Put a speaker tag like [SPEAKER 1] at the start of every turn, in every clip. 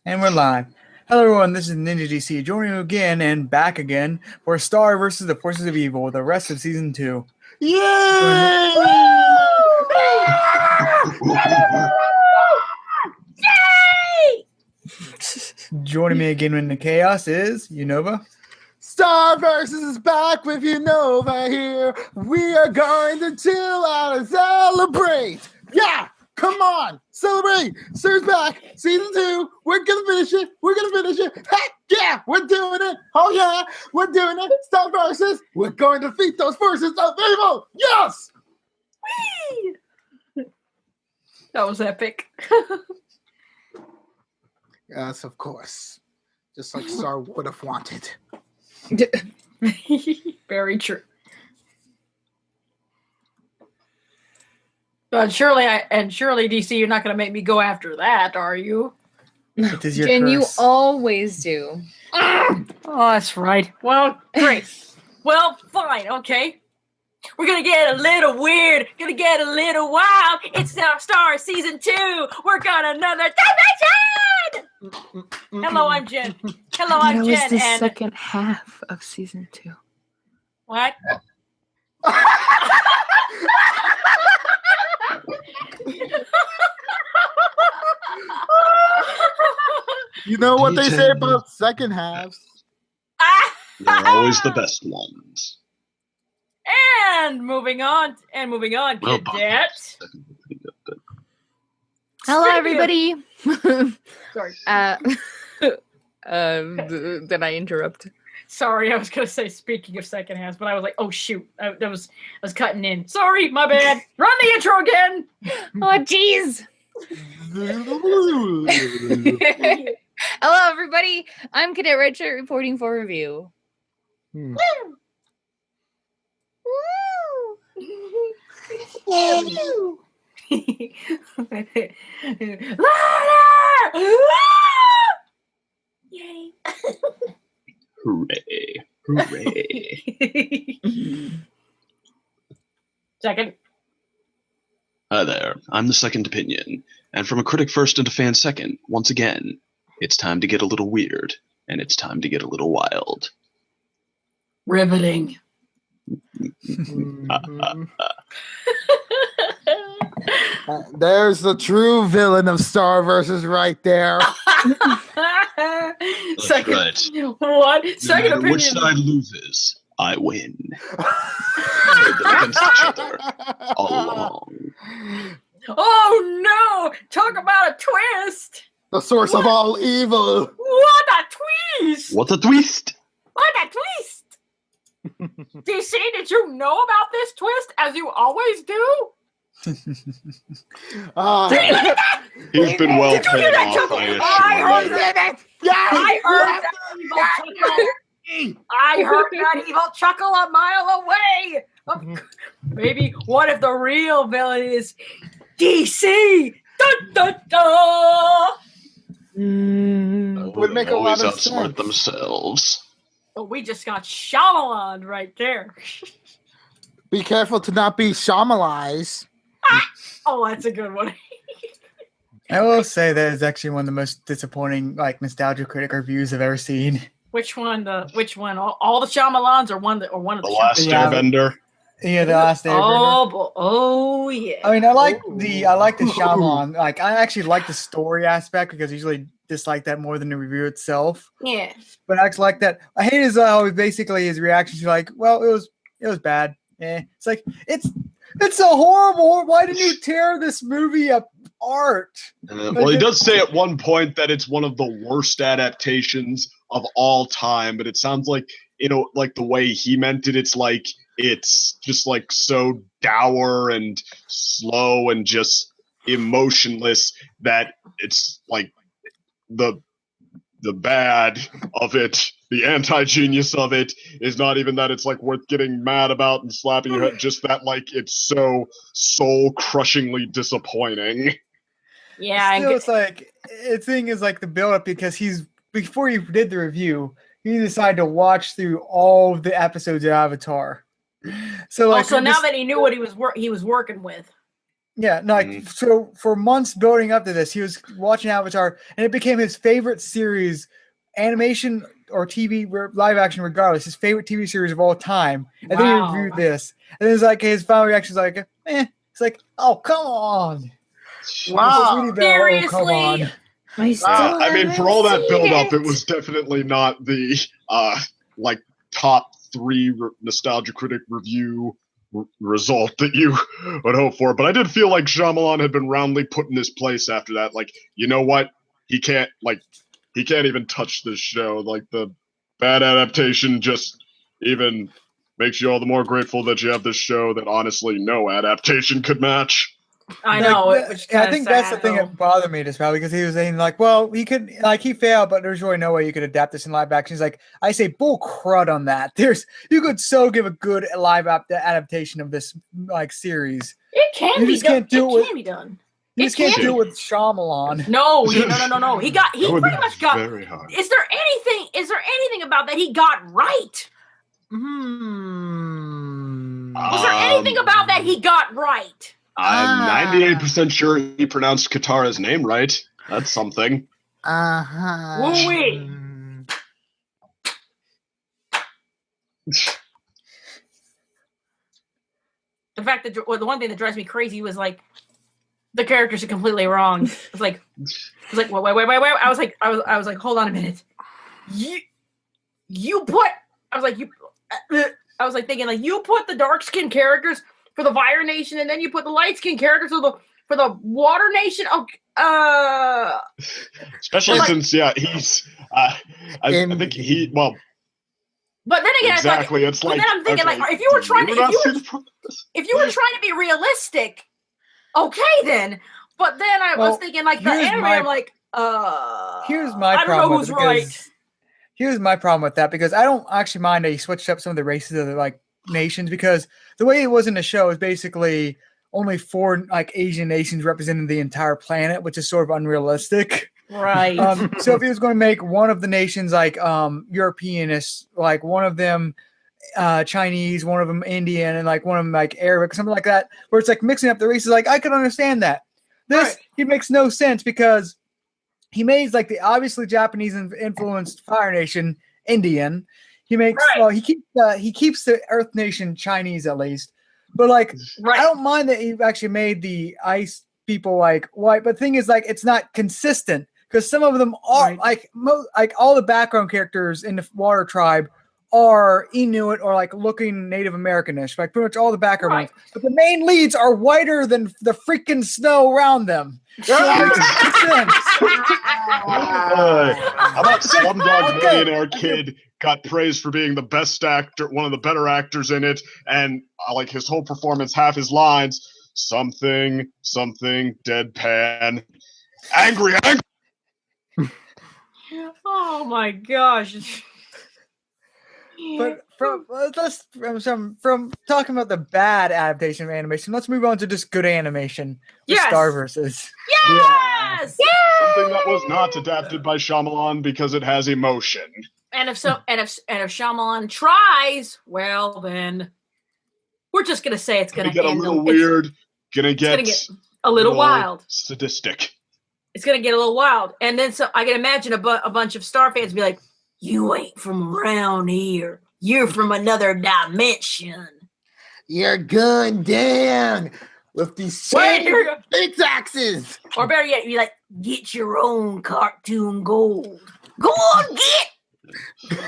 [SPEAKER 1] And we're live. Hello everyone, this is Ninja DC, joining you again and back again for Star versus the Forces of Evil, the rest of Season 2.
[SPEAKER 2] Yay!
[SPEAKER 3] Yay!
[SPEAKER 1] Joining me again in the chaos is Unova.
[SPEAKER 2] Star versus is back with Unova here. We are going to chill out and celebrate. Yeah, come on, celebrate. Star's back, Season 2. We're gonna finish it. We're gonna finish it. Heck yeah, we're doing it. Oh yeah, we're doing it. Star versus. We're going to defeat those forces of evil. Yes.
[SPEAKER 3] Whee! That was epic.
[SPEAKER 2] Yes, of course. Just like Star would have wanted.
[SPEAKER 3] Very true. But surely, DC, you're not going to make me go after that, are you?
[SPEAKER 1] It is your
[SPEAKER 4] Jen,
[SPEAKER 1] curse.
[SPEAKER 4] you always do.
[SPEAKER 3] Oh, that's right. Well, great. Well, fine. Okay. We're going to get a little weird. Going to get a little wild. It's now Star Season 2. We're got another dimension! Hello, I'm Jen. Hello, I'm Jen.
[SPEAKER 4] That was the
[SPEAKER 3] and
[SPEAKER 4] second half of Season 2.
[SPEAKER 3] what?
[SPEAKER 2] You know what they say about second halves?
[SPEAKER 5] They're always the best ones.
[SPEAKER 3] And moving on,
[SPEAKER 5] Well,
[SPEAKER 3] cadet.
[SPEAKER 4] Hello,
[SPEAKER 3] Speaking
[SPEAKER 4] everybody.
[SPEAKER 3] Sorry.
[SPEAKER 4] Did I interrupt?
[SPEAKER 3] Sorry, I was gonna say speaking of second halves, but I was like, oh shoot, I was cutting in. Sorry, my bad. Run the intro again.
[SPEAKER 4] Oh, jeez. Hello, everybody. I'm Cadet Redshirt reporting for review.
[SPEAKER 2] Hmm.
[SPEAKER 4] Woo!
[SPEAKER 3] Yay!
[SPEAKER 5] Hooray. Hooray.
[SPEAKER 3] Second.
[SPEAKER 5] Hi there, I'm the Second Opinion, and from a critic first and a fan second, once again, it's time to get a little weird, and it's time to get a little wild.
[SPEAKER 3] Riveting.
[SPEAKER 2] There's the true villain of Star versus right there.
[SPEAKER 5] That's
[SPEAKER 3] Second.
[SPEAKER 5] right.
[SPEAKER 3] What?
[SPEAKER 5] No
[SPEAKER 3] Second
[SPEAKER 5] matter
[SPEAKER 3] opinion.
[SPEAKER 5] which side loses, I win. Played them against each other all along.
[SPEAKER 3] Oh no! Talk about a twist.
[SPEAKER 2] The source of all evil.
[SPEAKER 3] What a twist!
[SPEAKER 5] What a twist!
[SPEAKER 3] What a twist! DC, did you know about this twist as you always do?
[SPEAKER 5] He's been well
[SPEAKER 3] Did you hear
[SPEAKER 5] paid
[SPEAKER 3] that
[SPEAKER 5] off,
[SPEAKER 3] chuckle?
[SPEAKER 5] I
[SPEAKER 3] I heard
[SPEAKER 5] assure you.
[SPEAKER 3] that. I heard that evil chuckle. I heard that evil chuckle a mile away. Maybe what if the real villain is DC? Dun, dun, dun.
[SPEAKER 2] Would
[SPEAKER 5] They
[SPEAKER 2] make a lot
[SPEAKER 5] always
[SPEAKER 2] of
[SPEAKER 5] outsmart
[SPEAKER 2] sense.
[SPEAKER 5] themselves.
[SPEAKER 3] Oh, we just got Shyamalan right there.
[SPEAKER 2] Be careful to not be Shyamalan.
[SPEAKER 3] Oh, that's a good one.
[SPEAKER 1] I will say that is actually one of the most disappointing, nostalgia critic reviews I've ever seen.
[SPEAKER 3] Which one? Which one? All the Shyamalans, or one of
[SPEAKER 5] The
[SPEAKER 3] the
[SPEAKER 5] Last
[SPEAKER 1] Yeah.
[SPEAKER 5] Airbender.
[SPEAKER 1] Yeah, the last Airbender.
[SPEAKER 3] Oh yeah.
[SPEAKER 1] I mean, I like
[SPEAKER 2] Ooh.
[SPEAKER 1] the Shyamalan. I actually like the story aspect because I usually dislike that more than the review itself.
[SPEAKER 3] Yeah.
[SPEAKER 1] But I actually like that. I hate how basically his reactions are like, well, it was bad. It's like it's so horrible. Why didn't you tear this movie apart?
[SPEAKER 5] Well, he does say at one point that it's one of the worst adaptations of all time, but it sounds like, like the way he meant it, it's just like so dour and slow and just emotionless that it's like the bad of it, the anti-genius of it is not even that it's like worth getting mad about and slapping your head, just that like it's so soul-crushingly disappointing.
[SPEAKER 3] Yeah.
[SPEAKER 1] Still, it's like the thing is like the build-up because before he did the review, he decided to watch through all of the episodes of Avatar. So
[SPEAKER 3] also, now that he knew what he was working with.
[SPEAKER 1] Yeah, no, like so for months building up to this, he was watching Avatar, and it became his favorite series, animation or TV live action, regardless, his favorite TV series of all time. And then he reviewed this, and then it's like his final reaction is like, "Eh." It's like, "Oh, come on!"
[SPEAKER 2] Wow.
[SPEAKER 1] Oh, come on.
[SPEAKER 5] I mean, for all that build-up, it was definitely not the like top 3 nostalgia critic review result that you would hope for. But I did feel like Shyamalan had been roundly put in his place after that. Like, you know what? He can't even touch this show. Like, the bad adaptation just even makes you all the more grateful that you have this show that honestly no adaptation could match.
[SPEAKER 3] I know.
[SPEAKER 1] I think that's the thing that bothered me just probably because he was saying like, well, he could he failed, but there's really no way you could adapt this in live action. He's like, I say bull crud on that. You could so give a good live adaptation of this like series.
[SPEAKER 3] It can
[SPEAKER 1] you
[SPEAKER 3] be
[SPEAKER 1] just
[SPEAKER 3] done.
[SPEAKER 1] Can't do
[SPEAKER 3] It can be done.
[SPEAKER 1] You just can't do it with Shyamalan.
[SPEAKER 3] No. He pretty much got.
[SPEAKER 5] Very hard.
[SPEAKER 3] Is there anything about that he got right? Was there anything about that he got right?
[SPEAKER 5] I'm 98% sure he pronounced Katara's name right. That's something.
[SPEAKER 3] Woo-wee. The fact that the one thing that drives me crazy was like the characters are completely wrong. It's like wait. I was like, hold on a minute. You put. I was like thinking like you put the dark skinned characters for the Fire Nation, and then you put the light-skinned characters for the Water Nation.
[SPEAKER 5] Especially since he's. I think he well.
[SPEAKER 3] But then again,
[SPEAKER 5] exactly. It's like.
[SPEAKER 3] But then I'm thinking like if you were trying to be realistic, okay then. But then I was thinking like the anime. I'm like,
[SPEAKER 1] here's my
[SPEAKER 3] I don't
[SPEAKER 1] problem
[SPEAKER 3] know who's right.
[SPEAKER 1] Here's my problem with that because I don't actually mind that he switched up some of the races of the like nations because the way it was in the show is basically only 4 like Asian nations representing the entire planet, which is sort of unrealistic.
[SPEAKER 3] Right.
[SPEAKER 1] So if he was going to make one of the nations like Europeanists, like one of them Chinese, one of them Indian, and like one of them like Arabic, something like that, where it's like mixing up the races, like I could understand that. This he makes no sense because he made like the obviously Japanese influenced Fire Nation Indian. He makes he keeps the Earth Nation Chinese at least, but like I don't mind that he actually made the ice people like white. But the thing is like it's not consistent because some of them are like all the background characters in the Water Tribe are Inuit or like looking Native Americanish, like pretty much all the background ones. But the main leads are whiter than the freaking snow around them. So it makes sense.
[SPEAKER 5] How about Slumdog Millionaire Kid got praised for being the best actor, one of the better actors in it, and like his whole performance, half his lines, something, deadpan, angry.
[SPEAKER 3] Oh my gosh.
[SPEAKER 1] But from talking about the bad adaptation of animation, let's move on to just good animation. Starverses.
[SPEAKER 3] Yes.
[SPEAKER 5] Something that was not adapted by Shyamalan because it has emotion.
[SPEAKER 3] And if Shyamalan tries, well then we're just gonna say it's gonna
[SPEAKER 5] get a little weird. Gonna get
[SPEAKER 3] a little wild,
[SPEAKER 5] sadistic.
[SPEAKER 3] It's gonna get a little wild, and then so I can imagine a bunch of Star fans be like, "You ain't from around here. You're from another dimension.
[SPEAKER 2] You're going down with these six axes."
[SPEAKER 3] Or better yet, you're like, "Get your own cartoon gold. Go on, get."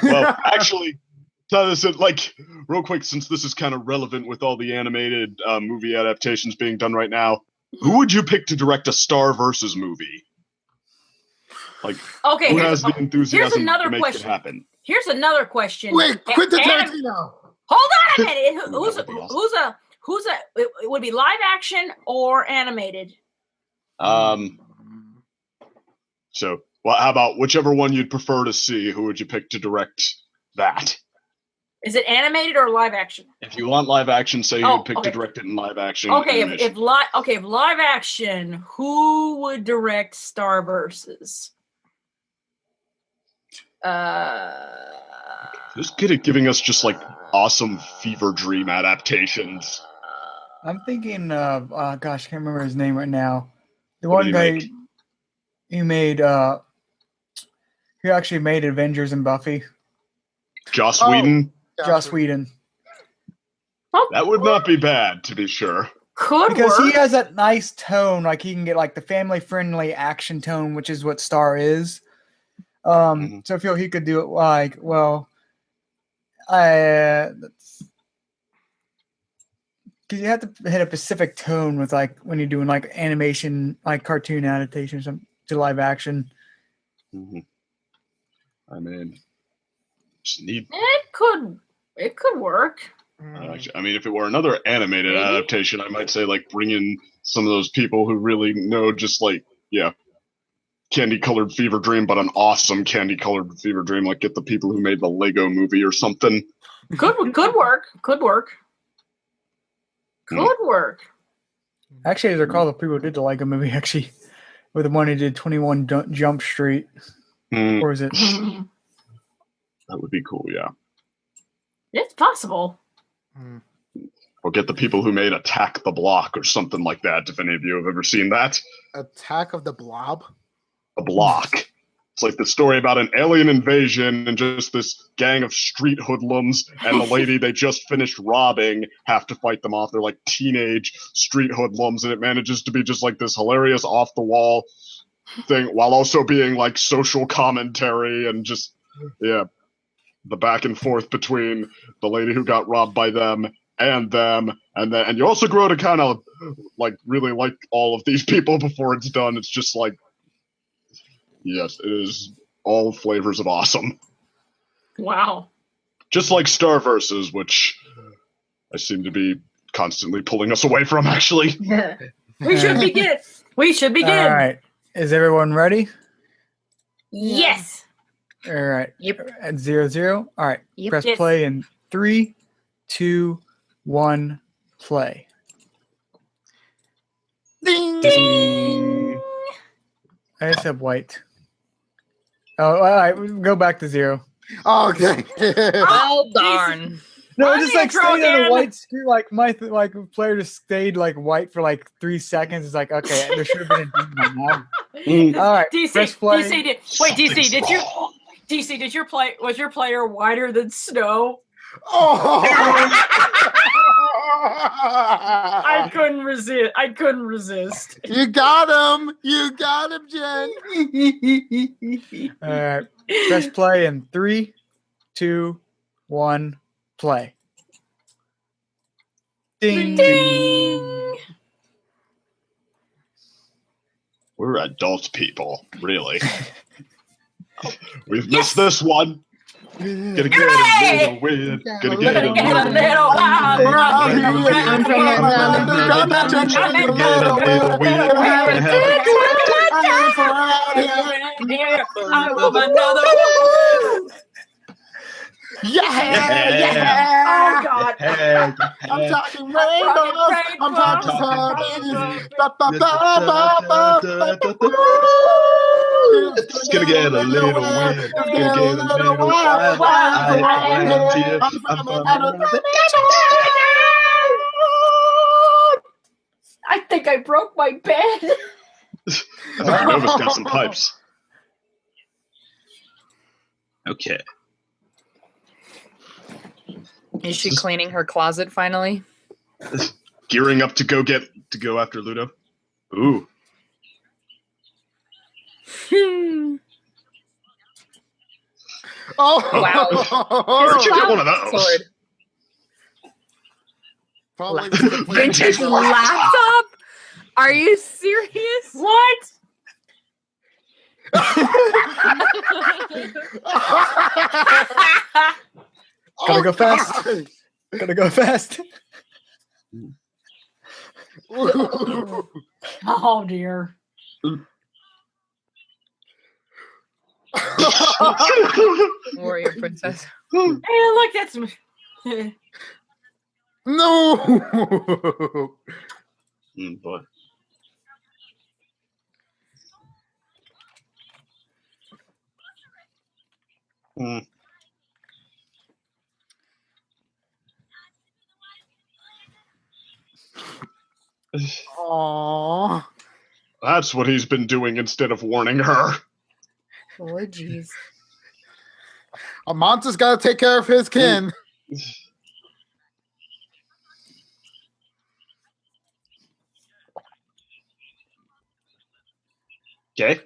[SPEAKER 5] Well, actually, so this is like real quick, since this is kind of relevant with all the animated movie adaptations being done right now. Who would you pick to direct a Star versus movie? Like,
[SPEAKER 3] okay,
[SPEAKER 5] who has the enthusiasm to make
[SPEAKER 3] question.
[SPEAKER 5] It happen?
[SPEAKER 3] Here's another question.
[SPEAKER 2] Wait, Quentin Tarantino.
[SPEAKER 3] Hold on a minute. Who's a? It would be live action or animated.
[SPEAKER 5] So, well, how about whichever one you'd prefer to see? Who would you pick to direct that?
[SPEAKER 3] Is it animated or live action?
[SPEAKER 5] If you want live action, say you'd pick to direct it in live action.
[SPEAKER 3] Okay, if live action, who would direct Starverses?
[SPEAKER 5] Just good at giving us just like awesome fever dream adaptations.
[SPEAKER 1] I'm thinking of gosh, I can't remember his name right now. The
[SPEAKER 5] What
[SPEAKER 1] one
[SPEAKER 5] did he
[SPEAKER 1] guy
[SPEAKER 5] make?
[SPEAKER 1] who made who actually made Avengers and Buffy.
[SPEAKER 5] Joss
[SPEAKER 2] Oh.
[SPEAKER 5] Whedon?
[SPEAKER 1] Joss Whedon.
[SPEAKER 5] That would not be bad, to be sure.
[SPEAKER 3] Could
[SPEAKER 1] Because he
[SPEAKER 3] work.
[SPEAKER 1] has that nice tone, like he can get like the family friendly action tone, which is what Star is.
[SPEAKER 5] Mhm.
[SPEAKER 1] So I feel he could do it like, well, because you have to hit a specific tone with like when you're doing like animation, like cartoon adaptation to live action.
[SPEAKER 5] Mhm. I mean, just need.
[SPEAKER 3] It could work.
[SPEAKER 5] I mean, if it were another animated
[SPEAKER 3] Maybe?
[SPEAKER 5] adaptation, I might say like bring in some of those people who really know, just like Candy Colored Fever Dream, but an awesome Candy Colored Fever Dream. Like get the people who made the Lego Movie or something.
[SPEAKER 3] Could work. Could work. Could work.
[SPEAKER 1] Actually, as I recall, the people who did the Lego movie actually were the one who did 21 Jump Street.
[SPEAKER 5] Mm,
[SPEAKER 1] Or is it?
[SPEAKER 5] that would be cool, yeah.
[SPEAKER 3] It's possible.
[SPEAKER 5] Or get the people who made Attack the Block or something like that. If any of you have ever seen that,
[SPEAKER 2] Attack of the Blob.
[SPEAKER 5] The Block. It's like the story about an alien invasion and just this gang of street hoodlums and the lady they just finished robbing have to fight them off. They're like teenage street hoodlums, and it manages to be just like this hilarious off the wall thing while also being like social commentary and just the back and forth between the lady who got robbed by them, and you also grow to kind of like really like all of these people before it's done. It's just like, yes, it is all flavors of awesome.
[SPEAKER 3] Wow.
[SPEAKER 5] Just like Star Versus, which I seem to be constantly pulling us away from, actually.
[SPEAKER 3] We should begin. We should begin.
[SPEAKER 1] All right. Is everyone ready?
[SPEAKER 3] Yes.
[SPEAKER 1] All right.
[SPEAKER 4] Yep.
[SPEAKER 1] At 0-0. All right.
[SPEAKER 4] Yep.
[SPEAKER 1] Press
[SPEAKER 3] Yes.
[SPEAKER 1] play in 3, 2, 1, play.
[SPEAKER 2] Ding.
[SPEAKER 3] Ding.
[SPEAKER 1] I just have white. Oh, all right. Go back to 0.
[SPEAKER 2] Okay.
[SPEAKER 4] Oh darn.
[SPEAKER 1] No,
[SPEAKER 3] I'm
[SPEAKER 1] it just
[SPEAKER 3] the
[SPEAKER 1] like stayed
[SPEAKER 3] intro
[SPEAKER 1] on a
[SPEAKER 3] again.
[SPEAKER 1] white screen. Like my player just stayed like white for like 3 seconds. It's like, okay, there should have been a ding by now. All right. Press
[SPEAKER 3] DC,
[SPEAKER 1] play.
[SPEAKER 3] DC, DC,
[SPEAKER 5] Something's
[SPEAKER 3] did you?
[SPEAKER 5] wrong.
[SPEAKER 3] DC, was your player whiter than snow?
[SPEAKER 2] Oh.
[SPEAKER 3] I couldn't resist.
[SPEAKER 2] You got him. You got him, Jen.
[SPEAKER 1] All right. Press play in 3, 2, 1, play. Ding.
[SPEAKER 3] Ding.
[SPEAKER 5] We're adult people, really. We've missed this one. Gonna get a little weird. Gonna get a
[SPEAKER 3] Gonna get a
[SPEAKER 5] little
[SPEAKER 3] little wild.
[SPEAKER 4] I'm from
[SPEAKER 2] Yeah.
[SPEAKER 3] Oh God.
[SPEAKER 2] I'm talking rainbows. I'm talking honey. Ba, ba, ba, ba, ba, ba, ba.
[SPEAKER 5] It's gonna get a little weird. It's gonna get a little wild.
[SPEAKER 3] I think I broke my bed.
[SPEAKER 5] I think Nova's got some pipes. Okay.
[SPEAKER 4] Is she cleaning her closet finally?
[SPEAKER 5] Gearing up to go after Ludo. Ooh.
[SPEAKER 2] Oh,
[SPEAKER 4] Wow.
[SPEAKER 5] Where'd you get one of those?
[SPEAKER 4] Sword.
[SPEAKER 2] Probably
[SPEAKER 4] Vintage laptop? Are you serious?
[SPEAKER 3] What?
[SPEAKER 1] Gotta go fast. Gotta go fast.
[SPEAKER 3] Oh dear.
[SPEAKER 4] Warrior princess.
[SPEAKER 3] Hey, look, that's
[SPEAKER 2] No.
[SPEAKER 5] Boy. Mm.
[SPEAKER 4] Aww.
[SPEAKER 5] That's what he's been doing instead of warning her.
[SPEAKER 4] Oh, jeez.
[SPEAKER 2] Amanta's got to take care of his kin.
[SPEAKER 5] Okay.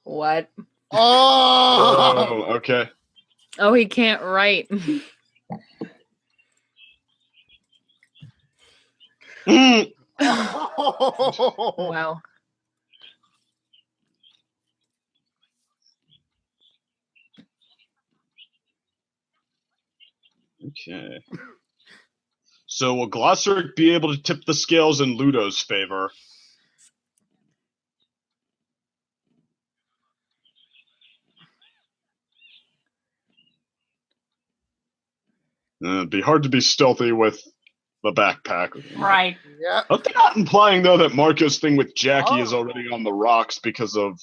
[SPEAKER 4] What?
[SPEAKER 2] Oh!
[SPEAKER 5] Oh, okay.
[SPEAKER 4] Oh, he can't write.
[SPEAKER 5] Mm.
[SPEAKER 4] Wow.
[SPEAKER 5] Okay. So will Glossaric be able to tip the scales in Ludo's favor? It'd be hard to be stealthy with the backpack.
[SPEAKER 3] Right.
[SPEAKER 2] Yeah.
[SPEAKER 5] But they're not implying, though, that Marco's thing with Jackie is
[SPEAKER 2] Oh.
[SPEAKER 5] already on the rocks because of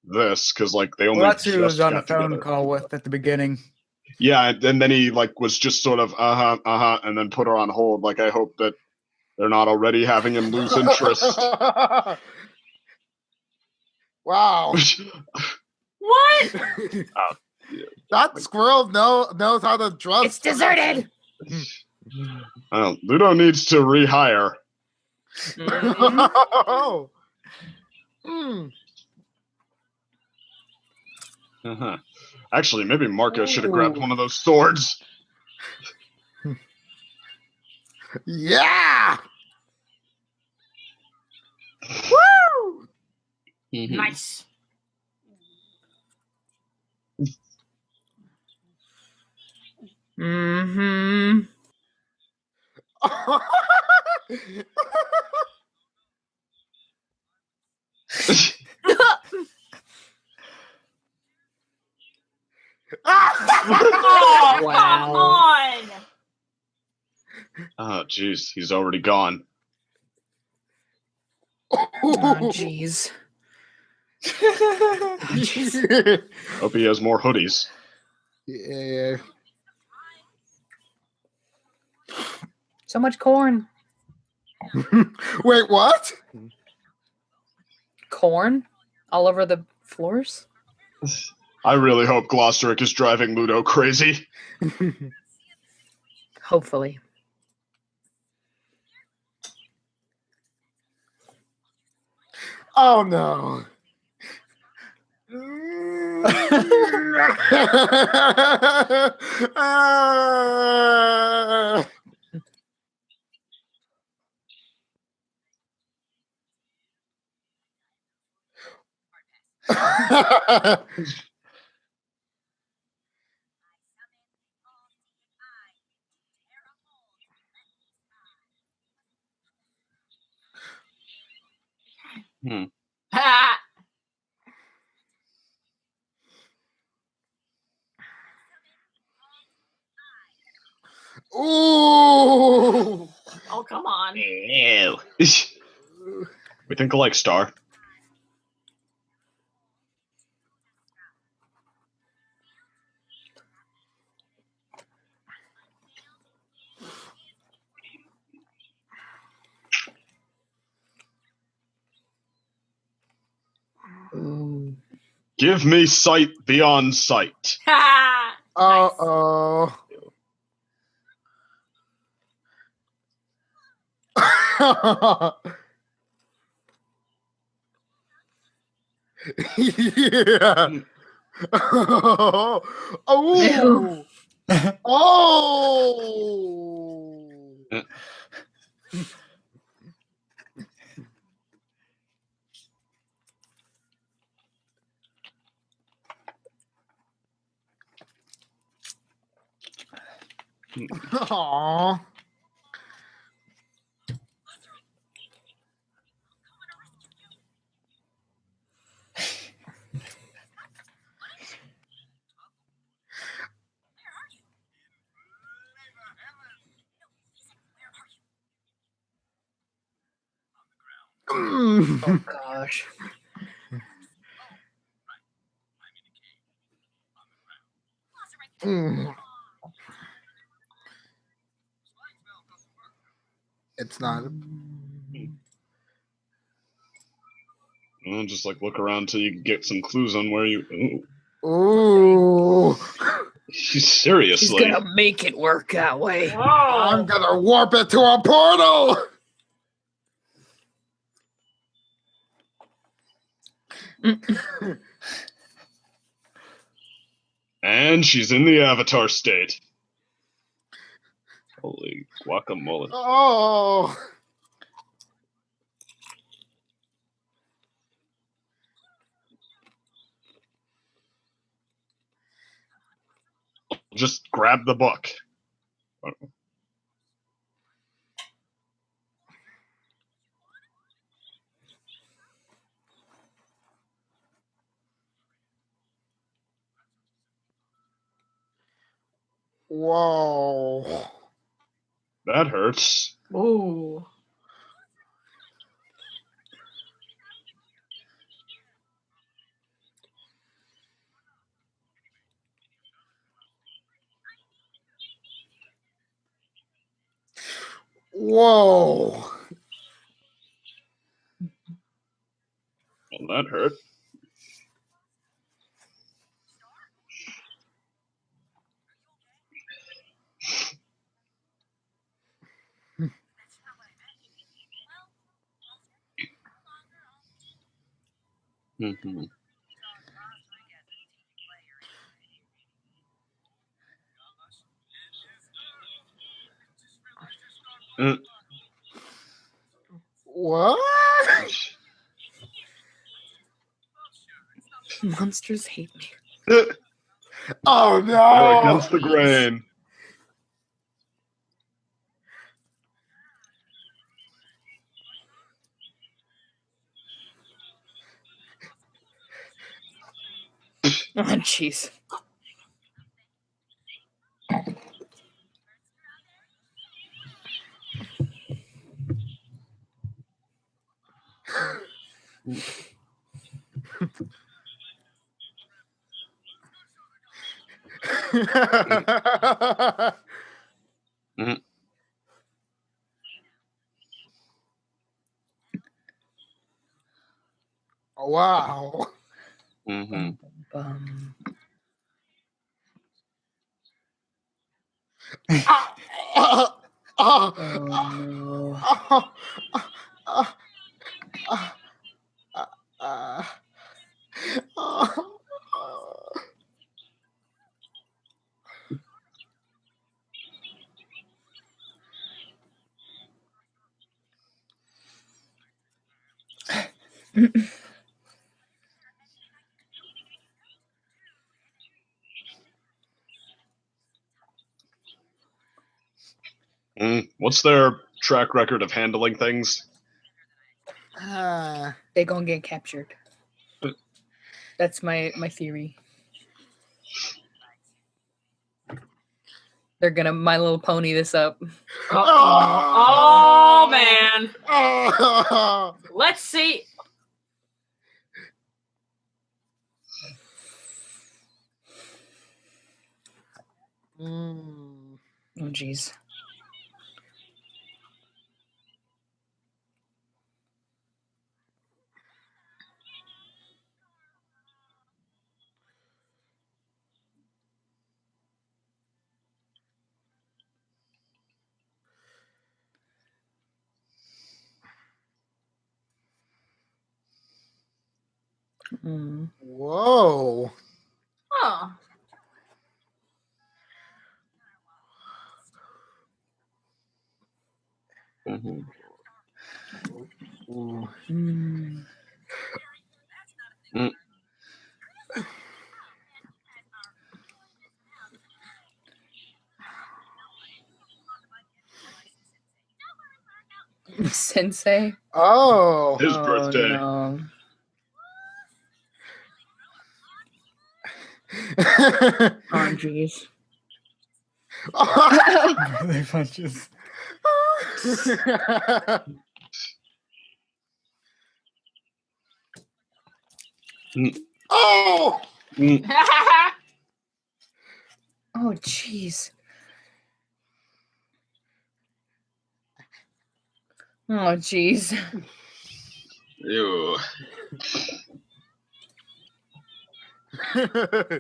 [SPEAKER 5] this, because, like, they only
[SPEAKER 1] Well, that's who he was
[SPEAKER 5] just
[SPEAKER 1] on a
[SPEAKER 5] got
[SPEAKER 1] phone
[SPEAKER 5] together.
[SPEAKER 1] call with at the beginning.
[SPEAKER 5] Yeah, and then he, like, was just sort of, and then put her on hold. Like, I hope that they're not already having him lose interest.
[SPEAKER 2] Wow.
[SPEAKER 3] What?
[SPEAKER 2] That squirrel knows how to dress.
[SPEAKER 4] It's deserted.
[SPEAKER 5] Ludo needs to rehire.
[SPEAKER 2] Oh. Mm.
[SPEAKER 5] Uh-huh. Actually, maybe Marco should have grabbed one of those swords.
[SPEAKER 2] Yeah.
[SPEAKER 4] Woo!
[SPEAKER 3] Nice.
[SPEAKER 4] Mm-hmm.
[SPEAKER 3] Oh,
[SPEAKER 4] Wow.
[SPEAKER 3] come on.
[SPEAKER 5] Oh, jeez, he's already gone.
[SPEAKER 4] Oh, jeez. Oh, jeez.
[SPEAKER 5] Hope he has more hoodies.
[SPEAKER 2] Yeah.
[SPEAKER 4] So much corn.
[SPEAKER 2] Wait, what?
[SPEAKER 4] Corn all over the floors?
[SPEAKER 5] I really hope Glossaric is driving Ludo crazy.
[SPEAKER 4] Hopefully.
[SPEAKER 2] Oh no.
[SPEAKER 3] Ha.
[SPEAKER 2] Ooh.
[SPEAKER 3] Oh, come on.
[SPEAKER 5] Ew. We think alike, Star.
[SPEAKER 4] Ooh.
[SPEAKER 5] Give me sight beyond sight.
[SPEAKER 3] Ha.
[SPEAKER 2] Uh-oh. Yeah. Oh. Oh. Oh. Aw.
[SPEAKER 4] Oh, gosh.
[SPEAKER 2] Mm. It's not.
[SPEAKER 5] I'll just like look around till you can get some clues on where you.
[SPEAKER 2] Ooh.
[SPEAKER 5] Seriously.
[SPEAKER 4] She's gonna make it work that way.
[SPEAKER 2] I'm
[SPEAKER 3] Whoa.
[SPEAKER 2] gonna warp it to a portal.
[SPEAKER 5] And she's in the avatar state. Holy guacamole.
[SPEAKER 2] Oh.
[SPEAKER 5] Just grab the book.
[SPEAKER 2] Whoa.
[SPEAKER 5] That hurts.
[SPEAKER 3] Ooh.
[SPEAKER 2] Whoa.
[SPEAKER 5] Well, that hurt. Mm-hmm.
[SPEAKER 2] What?
[SPEAKER 4] Monsters hate me.
[SPEAKER 2] Oh
[SPEAKER 5] They're
[SPEAKER 2] no.
[SPEAKER 5] against the grain.
[SPEAKER 4] Oh, jeez.
[SPEAKER 5] Mhm.
[SPEAKER 2] Wow.
[SPEAKER 5] Mm-hmm.
[SPEAKER 4] Bum.
[SPEAKER 2] Oh,
[SPEAKER 4] Oh no.
[SPEAKER 5] What's their track record of handling things?
[SPEAKER 4] They gonna get captured. That's my theory. They're gonna My Little Pony this up.
[SPEAKER 3] Oh man. Let's see.
[SPEAKER 2] Mm.
[SPEAKER 4] Oh jeez. Mm.
[SPEAKER 2] Whoa.
[SPEAKER 3] Huh.
[SPEAKER 5] Mm-hmm.
[SPEAKER 4] Mm. Sensei.
[SPEAKER 2] Oh.
[SPEAKER 5] His birthday.
[SPEAKER 4] No. Oh jeez.
[SPEAKER 1] They punches.
[SPEAKER 2] Oh.
[SPEAKER 5] Mm.
[SPEAKER 4] Oh jeez. Oh jeez.
[SPEAKER 5] Ew.
[SPEAKER 3] Yeah.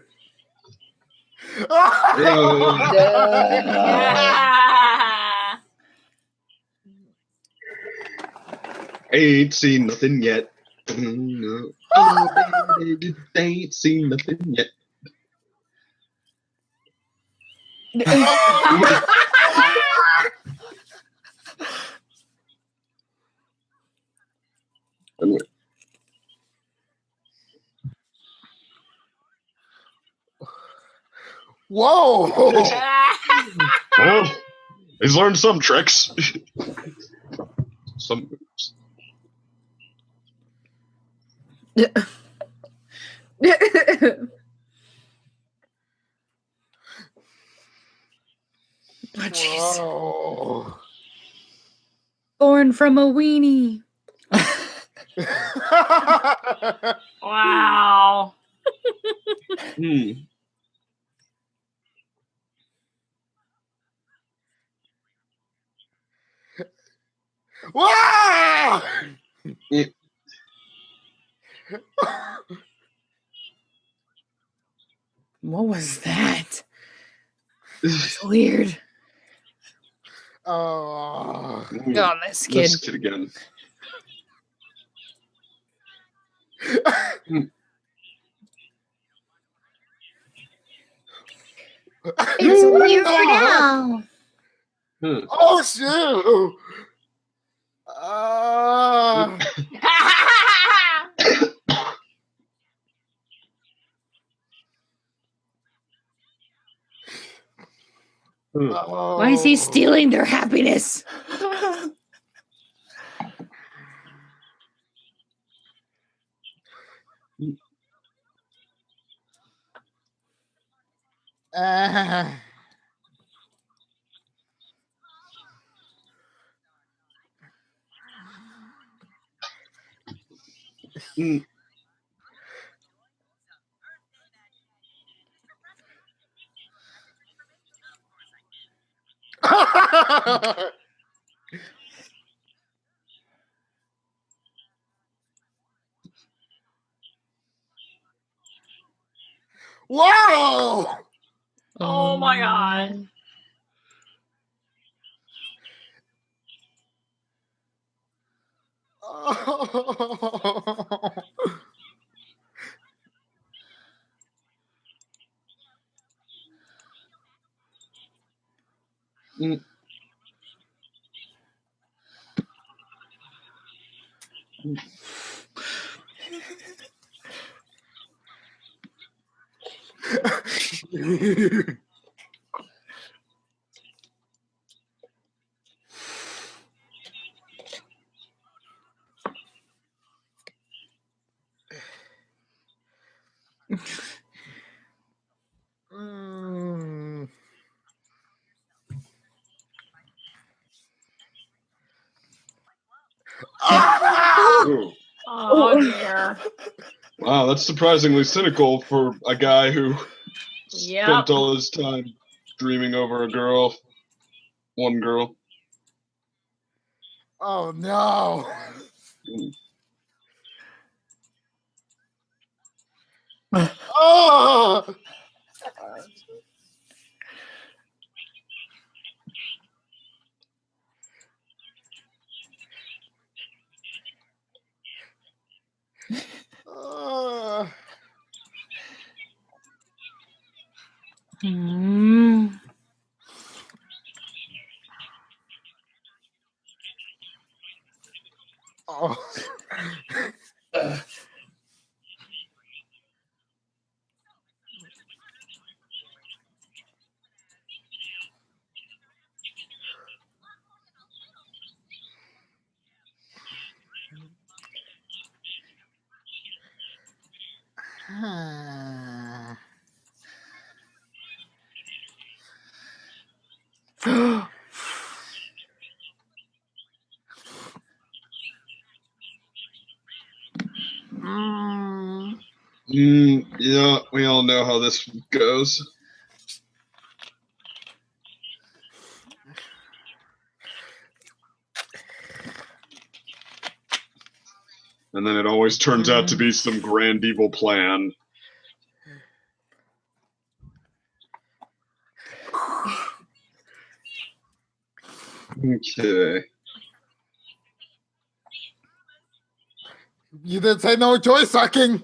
[SPEAKER 5] Ain't seen nothing yet. No. Oh, baby, ain't seen nothing yet.
[SPEAKER 2] Whoa!
[SPEAKER 5] Well, he's learned some tricks. Some moves.
[SPEAKER 4] Jeez.
[SPEAKER 2] Whoa.
[SPEAKER 4] Born from a weenie.
[SPEAKER 3] Wow.
[SPEAKER 5] Hmm.
[SPEAKER 2] Wow!
[SPEAKER 4] What was that? It's weird.
[SPEAKER 2] Oh.
[SPEAKER 4] Oh, this kid.
[SPEAKER 5] This kid again.
[SPEAKER 4] It's weird now.
[SPEAKER 5] Hmm.
[SPEAKER 2] Oh shit!
[SPEAKER 4] Why is he stealing their happiness?
[SPEAKER 5] Hmm.
[SPEAKER 2] Whoa!
[SPEAKER 3] Oh my god.
[SPEAKER 5] Hmm.
[SPEAKER 2] Mm. Ah!
[SPEAKER 5] Ooh.
[SPEAKER 3] Oh dear.
[SPEAKER 5] Wow, that's surprisingly cynical for a guy who
[SPEAKER 3] Yep.
[SPEAKER 5] spent all his time dreaming over a girl. One girl.
[SPEAKER 2] Oh no!
[SPEAKER 5] Hmm.
[SPEAKER 2] Oh! Oh.
[SPEAKER 4] Hmm.
[SPEAKER 2] Oh. Mm.
[SPEAKER 5] Yeah, we all know how this goes. And then it always turns out to be some grand evil plan. Okay.
[SPEAKER 2] You didn't say no joy sucking.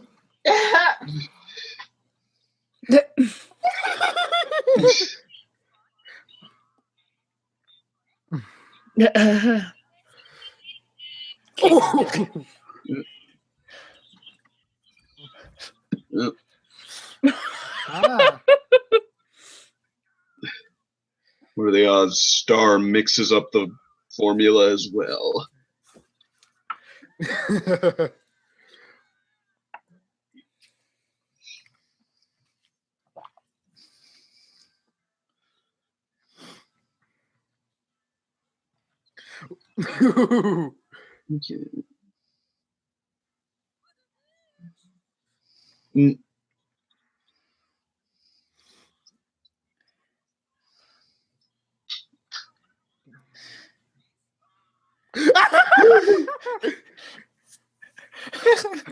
[SPEAKER 2] Ah.
[SPEAKER 5] What are the odds Star mixes up the formula as well? Okay.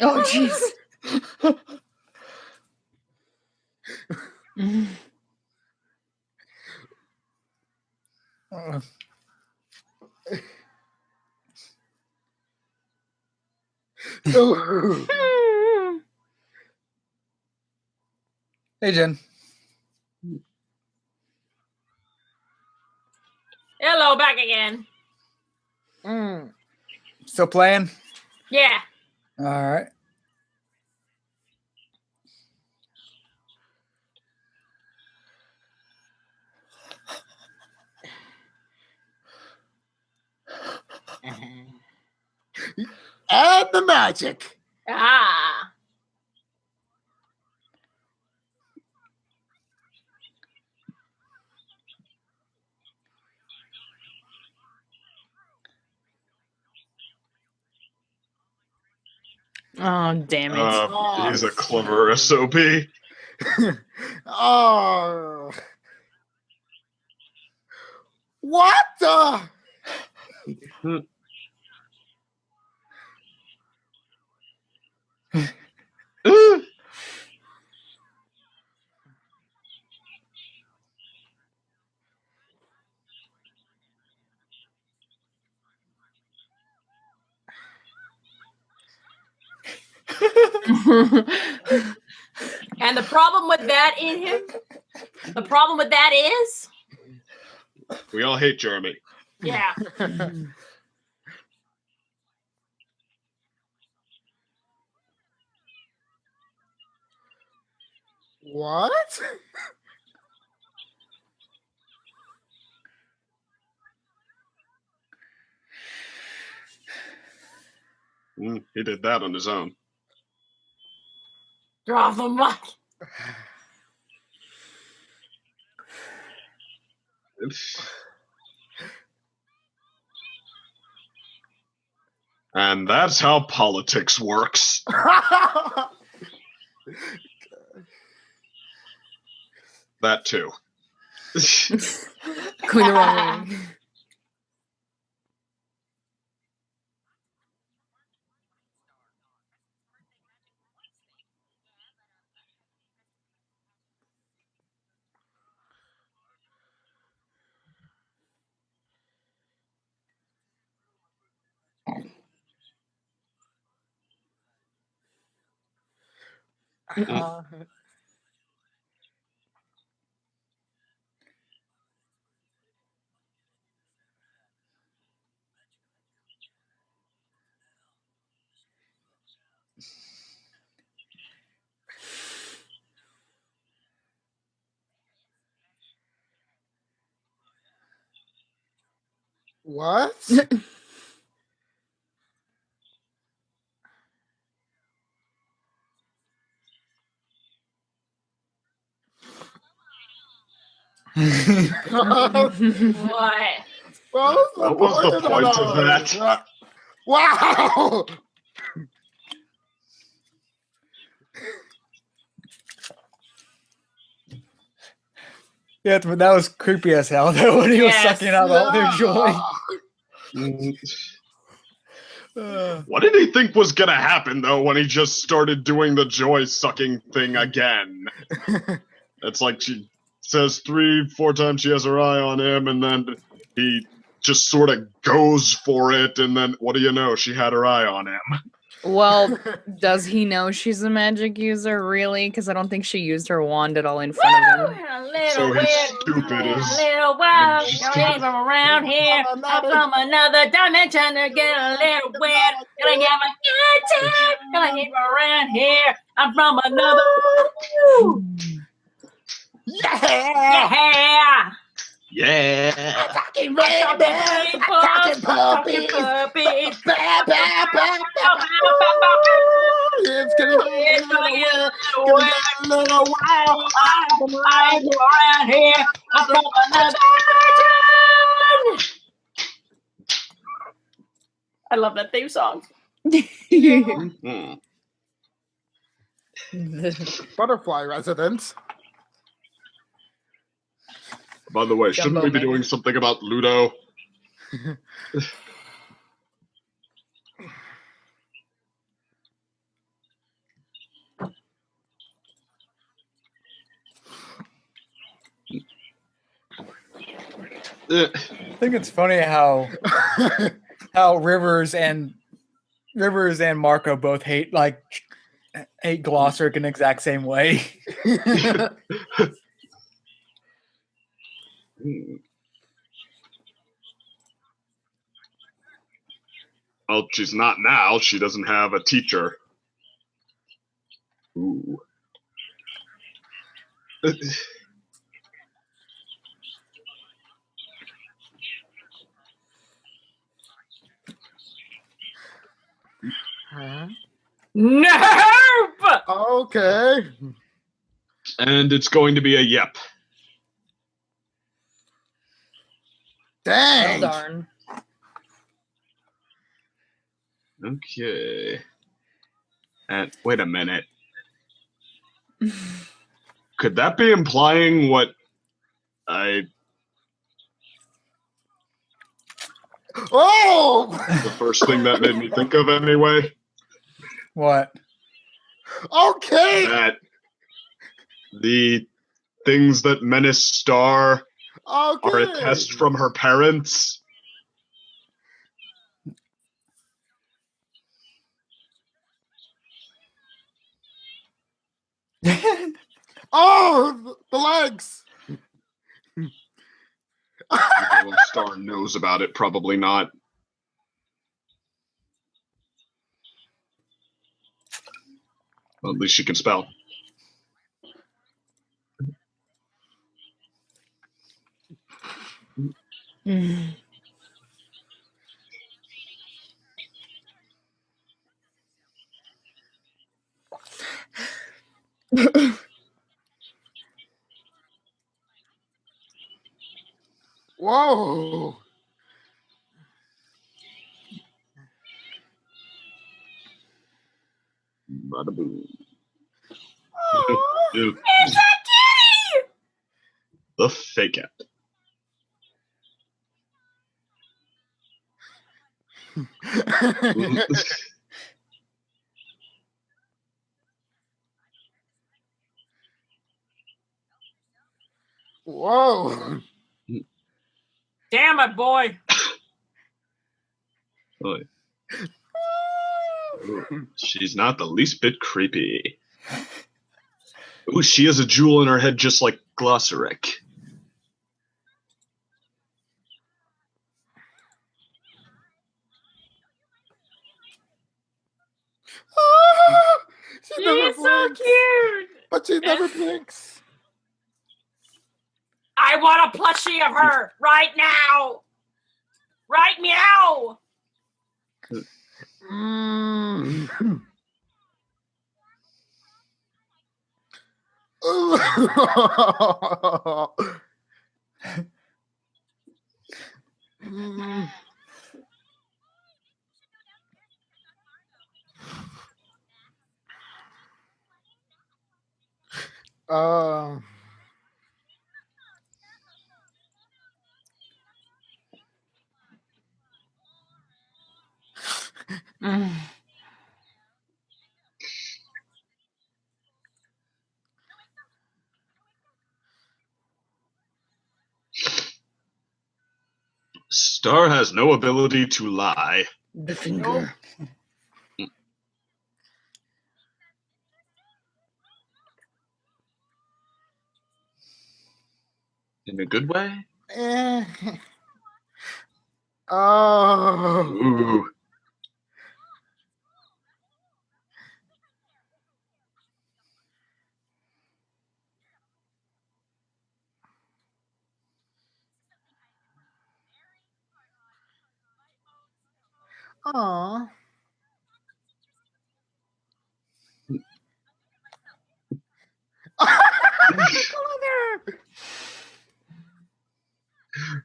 [SPEAKER 4] Oh, jeez.
[SPEAKER 1] Hey, Jen.
[SPEAKER 3] Hello, back again.
[SPEAKER 1] Still playing?
[SPEAKER 3] Yeah.
[SPEAKER 1] All right.
[SPEAKER 2] And the magic.
[SPEAKER 3] Ah.
[SPEAKER 4] Oh, damn it.
[SPEAKER 5] He's a clever SOB.
[SPEAKER 2] Oh. What the?
[SPEAKER 3] And the problem with that in him, the problem with that is,
[SPEAKER 5] We all hate Jeremy.
[SPEAKER 3] yeah.
[SPEAKER 2] What?
[SPEAKER 5] He did that on his own.
[SPEAKER 3] Drop the mic.
[SPEAKER 5] And that's how politics works. That too.
[SPEAKER 4] Going the wrong way.
[SPEAKER 2] What?
[SPEAKER 3] What?
[SPEAKER 5] What was the point of that?
[SPEAKER 2] Wow!
[SPEAKER 1] Yeah, but that was creepy as hell. Though when he was
[SPEAKER 3] Yes.
[SPEAKER 1] sucking out all their joy.
[SPEAKER 5] What did he think was gonna happen though when he just started doing the joy sucking thing again? It's like she says 3-4 times she has her eye on him, and then he just sort of goes for it, and then what do you know? She had her eye on him.
[SPEAKER 4] Well, does he know she's a magic user, really? Because I don't think she used her wand at all in front of him.
[SPEAKER 3] A little
[SPEAKER 5] So
[SPEAKER 3] weird,
[SPEAKER 5] he's stupid
[SPEAKER 3] a
[SPEAKER 5] as
[SPEAKER 3] little wild.
[SPEAKER 5] just-
[SPEAKER 3] You ain't from around here. I'm from another dimension to get a little weird. Gonna have a good time. Gonna ain't from around here. I'm from another.
[SPEAKER 2] Yeah!
[SPEAKER 3] Yeah.
[SPEAKER 5] Yeah.
[SPEAKER 2] Talking rainbows, talking puppies.
[SPEAKER 3] Puppies.
[SPEAKER 2] Ba, ba, ba, ba, It's gonna get
[SPEAKER 3] It's gonna get a little
[SPEAKER 2] gonna
[SPEAKER 3] weird.
[SPEAKER 2] get a little wild.
[SPEAKER 3] I ain't from around here. I'm from another dimension. I love that theme song.
[SPEAKER 5] Hmm.
[SPEAKER 2] Butterfly residence.
[SPEAKER 5] By the way, shouldn't we be doing something about Ludo?
[SPEAKER 1] I think it's funny how Rivers and Marco both hate Glosseric in the exact same way.
[SPEAKER 5] Well, she's not now. She doesn't have a teacher. Ooh.
[SPEAKER 3] Nope.
[SPEAKER 2] Okay.
[SPEAKER 5] And it's going to be a yep.
[SPEAKER 2] Dang.
[SPEAKER 4] Darn.
[SPEAKER 5] Okay. And wait a minute. Could that be implying what I the first thing that made me think of anyway?
[SPEAKER 1] What?
[SPEAKER 2] Okay.
[SPEAKER 5] That the things that menace Star
[SPEAKER 2] Okay.
[SPEAKER 5] are a test from her parents.
[SPEAKER 2] Oh, the legs.
[SPEAKER 5] Well, Star knows about it, probably not. Well, at least she can spell.
[SPEAKER 2] Whoa.
[SPEAKER 5] Bada boom.
[SPEAKER 3] It's a kitty.
[SPEAKER 5] The fake out.
[SPEAKER 2] Whoa.
[SPEAKER 3] Damn it, boy.
[SPEAKER 5] Oh, ooh, she's not the least bit creepy. Ooh, she has a jewel in her head just like Glosseric.
[SPEAKER 2] She never
[SPEAKER 3] She's so
[SPEAKER 2] blinks.
[SPEAKER 3] cute.
[SPEAKER 2] But she never blinks.
[SPEAKER 3] I want a plushie of her right now. Right meow.
[SPEAKER 2] Mm. Mm. Uh,
[SPEAKER 4] Mm.
[SPEAKER 5] Star has no ability to lie.
[SPEAKER 4] The finger.
[SPEAKER 5] In a good way?
[SPEAKER 2] Eh. Oh.
[SPEAKER 5] Ooh.
[SPEAKER 2] Aw.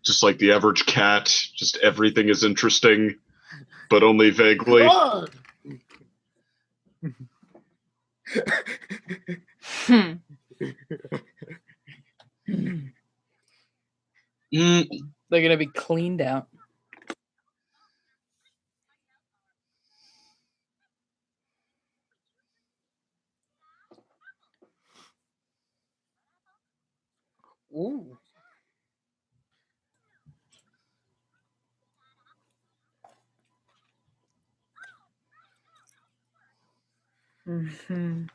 [SPEAKER 5] Just like the average cat, just everything is interesting, but only vaguely.
[SPEAKER 2] Oh.
[SPEAKER 4] Hmm.
[SPEAKER 5] Mm,
[SPEAKER 4] They're gonna be cleaned out.
[SPEAKER 2] Ooh.
[SPEAKER 4] Mm-hmm.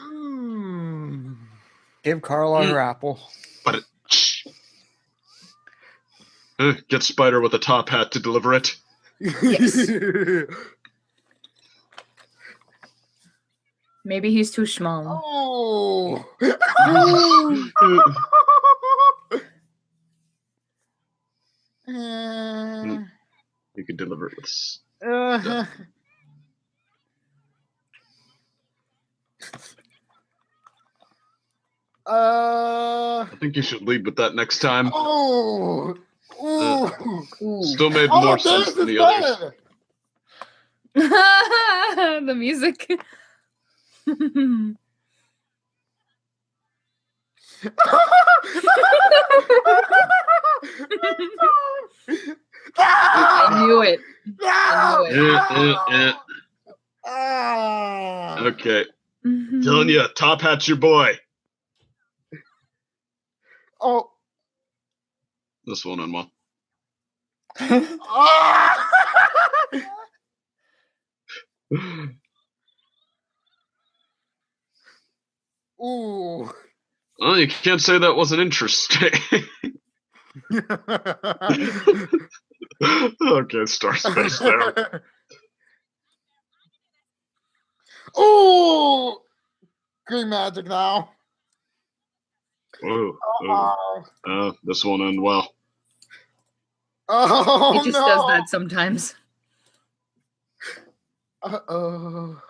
[SPEAKER 2] Mm.
[SPEAKER 1] Give Carla her apple.
[SPEAKER 5] but it, get Spider with a top hat to deliver it.
[SPEAKER 4] Yes. Maybe he's too small.
[SPEAKER 2] Oh.
[SPEAKER 5] You can deliver it with. I think you should lead with that next time.
[SPEAKER 2] Oh. Ooh.
[SPEAKER 5] Still made
[SPEAKER 2] Oh,
[SPEAKER 5] more sense
[SPEAKER 2] this
[SPEAKER 5] than
[SPEAKER 2] is
[SPEAKER 5] the others.
[SPEAKER 2] better.
[SPEAKER 4] The music. I knew it. I knew it.
[SPEAKER 2] Ah.
[SPEAKER 5] Okay,
[SPEAKER 4] Mhm.
[SPEAKER 5] telling you, top hat's your boy.
[SPEAKER 2] Oh.
[SPEAKER 5] This one on one.
[SPEAKER 2] Ah. Ooh.
[SPEAKER 5] Well, you can't say that wasn't interesting. Okay, Star Space there.
[SPEAKER 2] Ooh. Green magic now.
[SPEAKER 5] Ooh,
[SPEAKER 2] Oh.
[SPEAKER 5] this won't end well.
[SPEAKER 2] Oh
[SPEAKER 4] It just
[SPEAKER 2] no.
[SPEAKER 4] does that sometimes.
[SPEAKER 2] Uh-oh.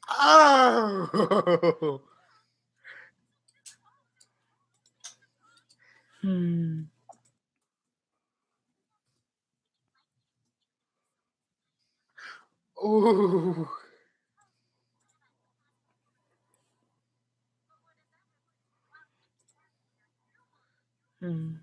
[SPEAKER 2] Oh.
[SPEAKER 4] Hmm.
[SPEAKER 2] Ooh.
[SPEAKER 4] Hmm.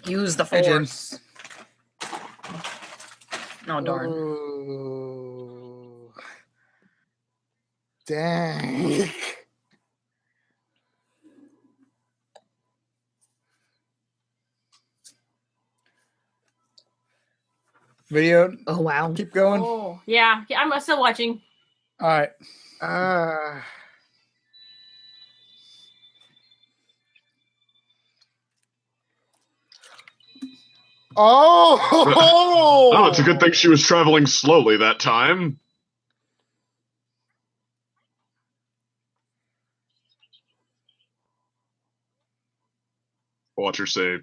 [SPEAKER 4] Use the
[SPEAKER 1] Hey, Jen.
[SPEAKER 4] force. Oh darn.
[SPEAKER 2] Ooh. Dang.
[SPEAKER 1] Video.
[SPEAKER 4] Oh wow.
[SPEAKER 1] Keep going.
[SPEAKER 3] Oh, yeah. I'm still watching.
[SPEAKER 1] All right.
[SPEAKER 5] Oh, it's a good thing she was traveling slowly that time. Watch her say.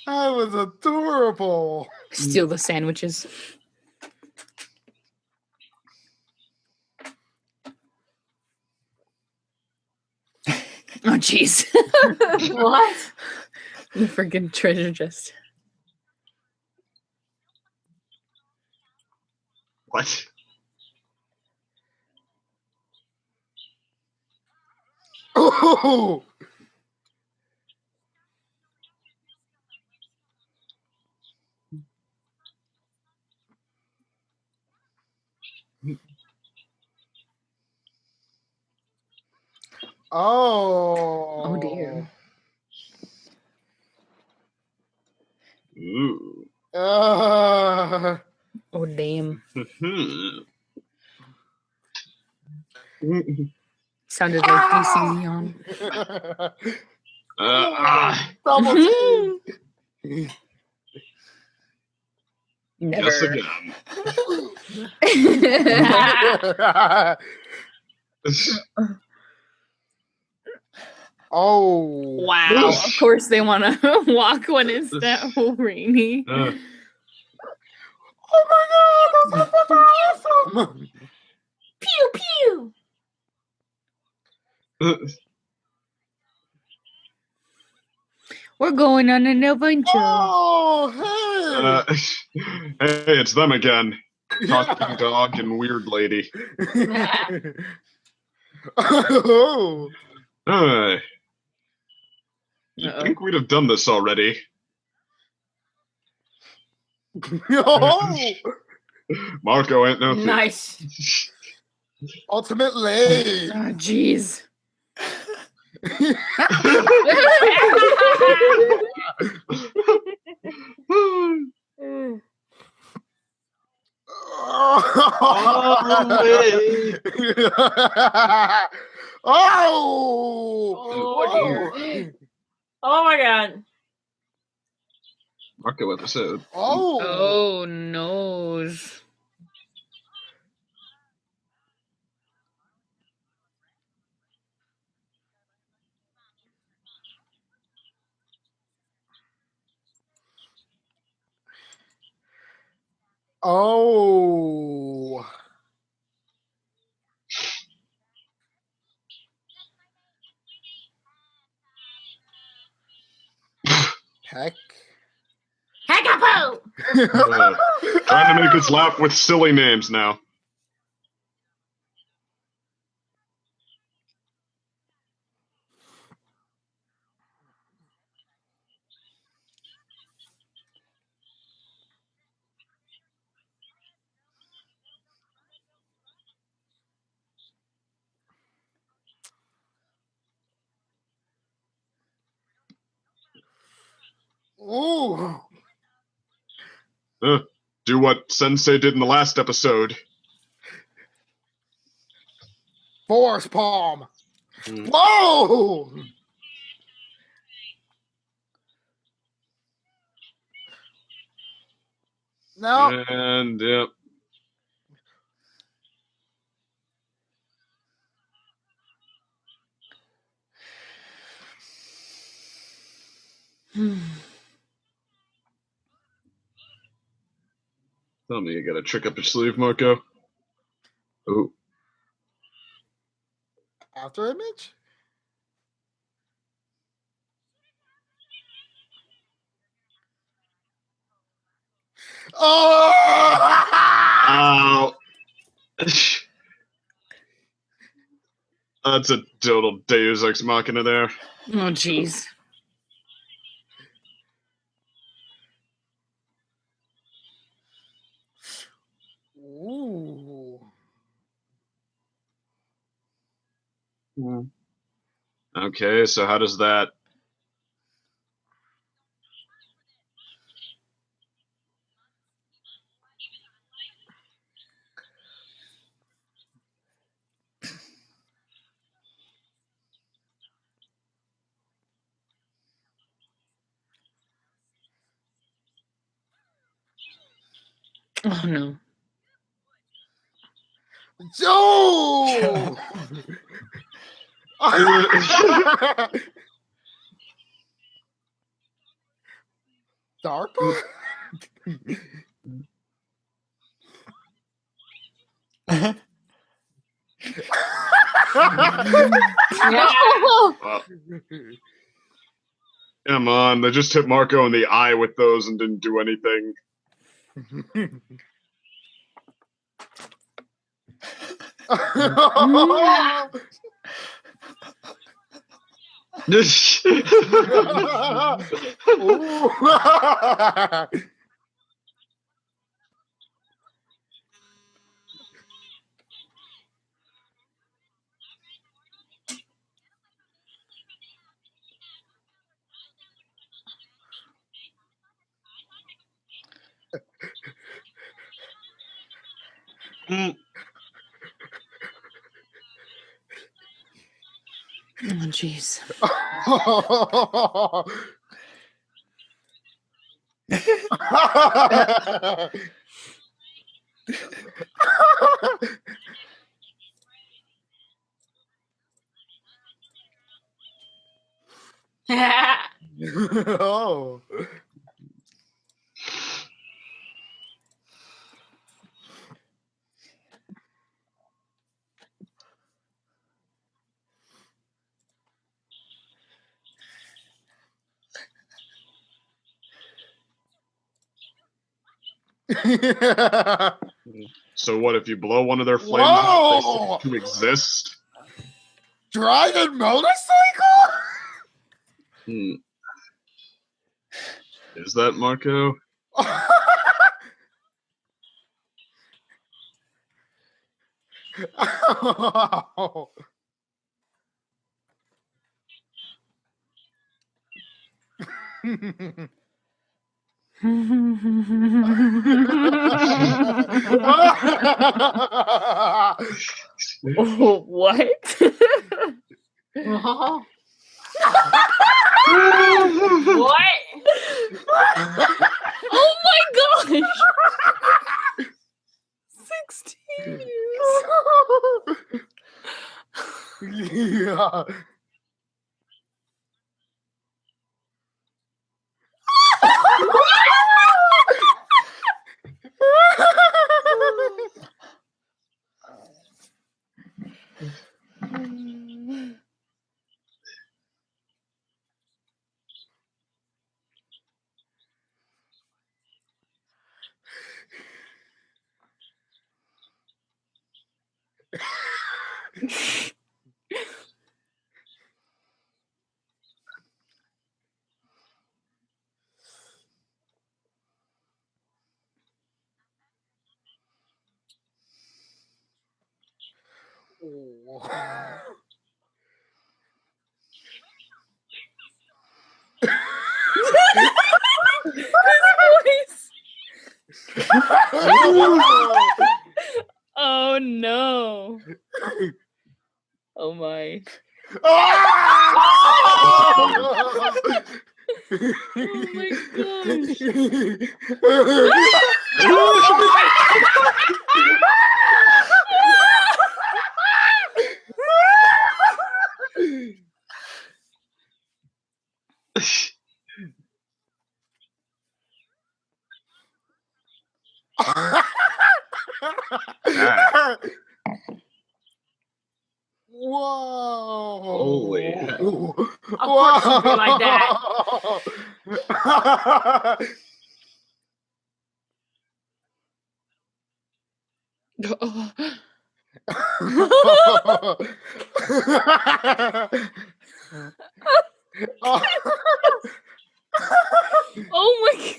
[SPEAKER 2] That was adorable.
[SPEAKER 4] Steal the sandwiches. Oh jeez.
[SPEAKER 3] What?
[SPEAKER 4] The freaking treasure chest.
[SPEAKER 5] What?
[SPEAKER 2] Oh. Oh.
[SPEAKER 4] Oh dear.
[SPEAKER 5] Ooh.
[SPEAKER 4] Oh damn. Sounded like DC Leon.
[SPEAKER 2] Double team.
[SPEAKER 4] Never.
[SPEAKER 5] Yes, again.
[SPEAKER 2] Oh.
[SPEAKER 4] Wow. Of course they want to walk when it's that rainy.
[SPEAKER 2] Oh my god, that's so awesome!
[SPEAKER 3] Pew pew.
[SPEAKER 4] We're going on an adventure.
[SPEAKER 2] Oh,
[SPEAKER 5] hey, it's them again. Talking dog and weird lady.
[SPEAKER 2] hey! Oh.
[SPEAKER 5] You'd think we'd have done this already.
[SPEAKER 2] Oh.
[SPEAKER 5] Marco ain't no thief.
[SPEAKER 3] Nice.
[SPEAKER 2] Ultimately.
[SPEAKER 4] Oh jeez.
[SPEAKER 2] Oh dear.
[SPEAKER 3] Oh my god.
[SPEAKER 5] Marco episode.
[SPEAKER 2] Oh.
[SPEAKER 4] Oh noes.
[SPEAKER 2] Oh. Heck.
[SPEAKER 3] Heckapoo!
[SPEAKER 5] Trying to make us laugh with silly names now.
[SPEAKER 2] Ooh.
[SPEAKER 5] Do what Sensei did in the last episode.
[SPEAKER 2] Force palm.
[SPEAKER 5] Mm.
[SPEAKER 2] Whoa. No.
[SPEAKER 5] And yep. Tell me you got a trick up your sleeve, Marco. Oh.
[SPEAKER 2] After image. Oh!
[SPEAKER 5] Ow. That's a total Deus Ex Machina there.
[SPEAKER 4] Oh jeez.
[SPEAKER 2] Ooh.
[SPEAKER 5] Okay, so how does that
[SPEAKER 4] Oh no.
[SPEAKER 2] Joe! DARPA?
[SPEAKER 5] Well, come on, they just hit Marco in the eye with those and didn't do anything. Mm,
[SPEAKER 4] Oh jeez.
[SPEAKER 2] Oh.
[SPEAKER 5] So what if you blow one of their flames out,
[SPEAKER 2] Whoa!
[SPEAKER 5] they cease to exist?
[SPEAKER 2] Dragon motorcycle?
[SPEAKER 5] Hmm. Is that Marco?
[SPEAKER 2] Oh.
[SPEAKER 4] Oh, what?
[SPEAKER 3] Oh. What?
[SPEAKER 4] Oh my gosh! 16 years.
[SPEAKER 2] Yeah.
[SPEAKER 4] Oh no. Oh my. Oh my gosh.
[SPEAKER 2] Whoa!
[SPEAKER 5] Holy
[SPEAKER 2] hell!
[SPEAKER 3] Of course she'd be like that.
[SPEAKER 4] Oh my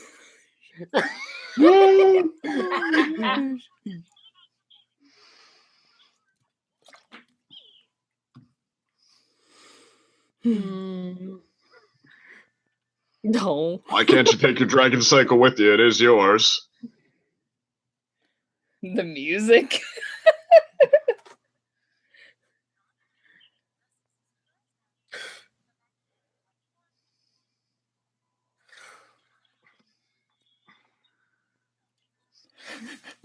[SPEAKER 4] No.
[SPEAKER 5] Why can't you take your dragon cycle with you? It is yours.
[SPEAKER 4] The music.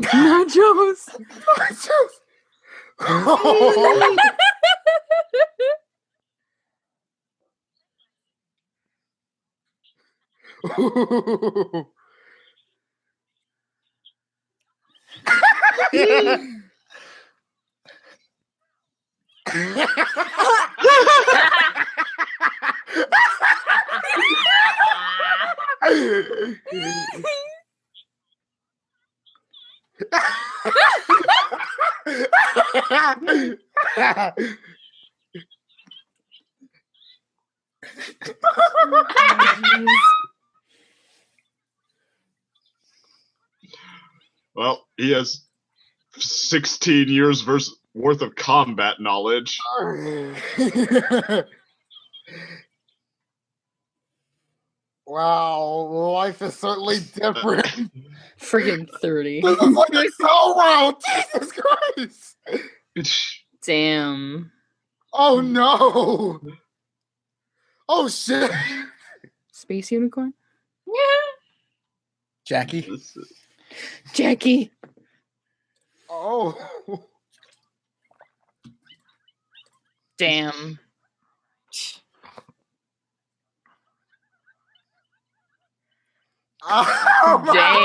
[SPEAKER 4] Nachos.
[SPEAKER 2] Oh.
[SPEAKER 5] Well, he has 16 years worth of combat knowledge.
[SPEAKER 2] Wow, life is certainly different.
[SPEAKER 4] Friggin' 30.
[SPEAKER 2] This is like Excel round. Jesus Christ.
[SPEAKER 4] Damn.
[SPEAKER 2] Oh no. Oh shit.
[SPEAKER 4] Space unicorn?
[SPEAKER 1] Jackie.
[SPEAKER 4] Jackie.
[SPEAKER 2] Oh.
[SPEAKER 4] Damn.
[SPEAKER 2] Oh,
[SPEAKER 4] Dang.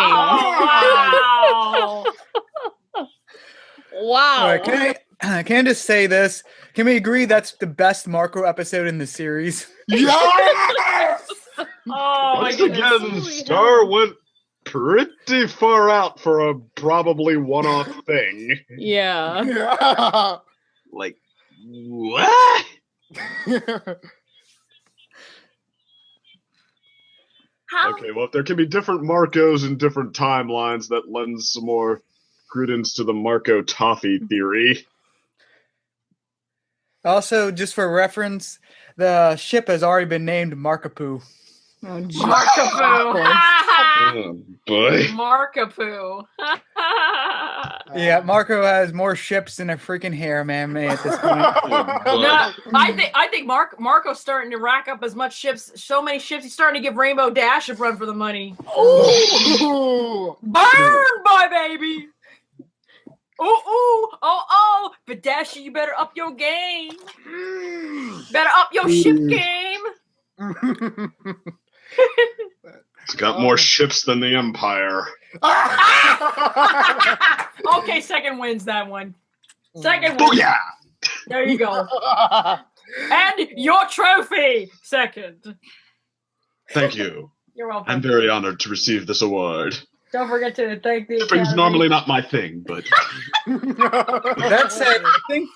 [SPEAKER 3] Wow.
[SPEAKER 4] Wow.
[SPEAKER 1] All right, can I just say this? Can we agree that's the best Marco episode in the series?
[SPEAKER 2] Yes!
[SPEAKER 3] Oh my
[SPEAKER 5] Once
[SPEAKER 3] goodness.
[SPEAKER 5] again, Star went pretty far out for a probably one-off thing.
[SPEAKER 4] Yeah.
[SPEAKER 2] Yeah.
[SPEAKER 5] Like, what?
[SPEAKER 3] How?
[SPEAKER 5] Okay, well, if there can be different Marcos in different timelines, that lends some more credence to the Marco Toffee theory.
[SPEAKER 1] Also, just for reference, the ship has already been named Markapoo.
[SPEAKER 4] Oh, geez.
[SPEAKER 3] Markapoo.
[SPEAKER 5] Oh, boy.
[SPEAKER 3] Markapoo.
[SPEAKER 1] Yeah, Marco has more ships than a freaking hair man at this point.
[SPEAKER 3] No, I think Marco's starting to rack up as much ships, so many ships. He's starting to give Rainbow Dash a run for the money.
[SPEAKER 2] Ooh.
[SPEAKER 3] Burn, boy, baby. Oh, but Dashy, you better up your game. Better up your ship game.
[SPEAKER 5] It's got more ships than the Empire.
[SPEAKER 3] Okay, second wins that one. Second
[SPEAKER 5] Oh,
[SPEAKER 3] wins.
[SPEAKER 5] yeah!
[SPEAKER 3] There you go. And your trophy, second.
[SPEAKER 5] Thank you.
[SPEAKER 3] You're welcome.
[SPEAKER 5] I'm very honored to receive this award.
[SPEAKER 3] Don't forget to thank the
[SPEAKER 5] Shipping's
[SPEAKER 3] Academy.
[SPEAKER 5] normally not my thing, but
[SPEAKER 1] That said, I think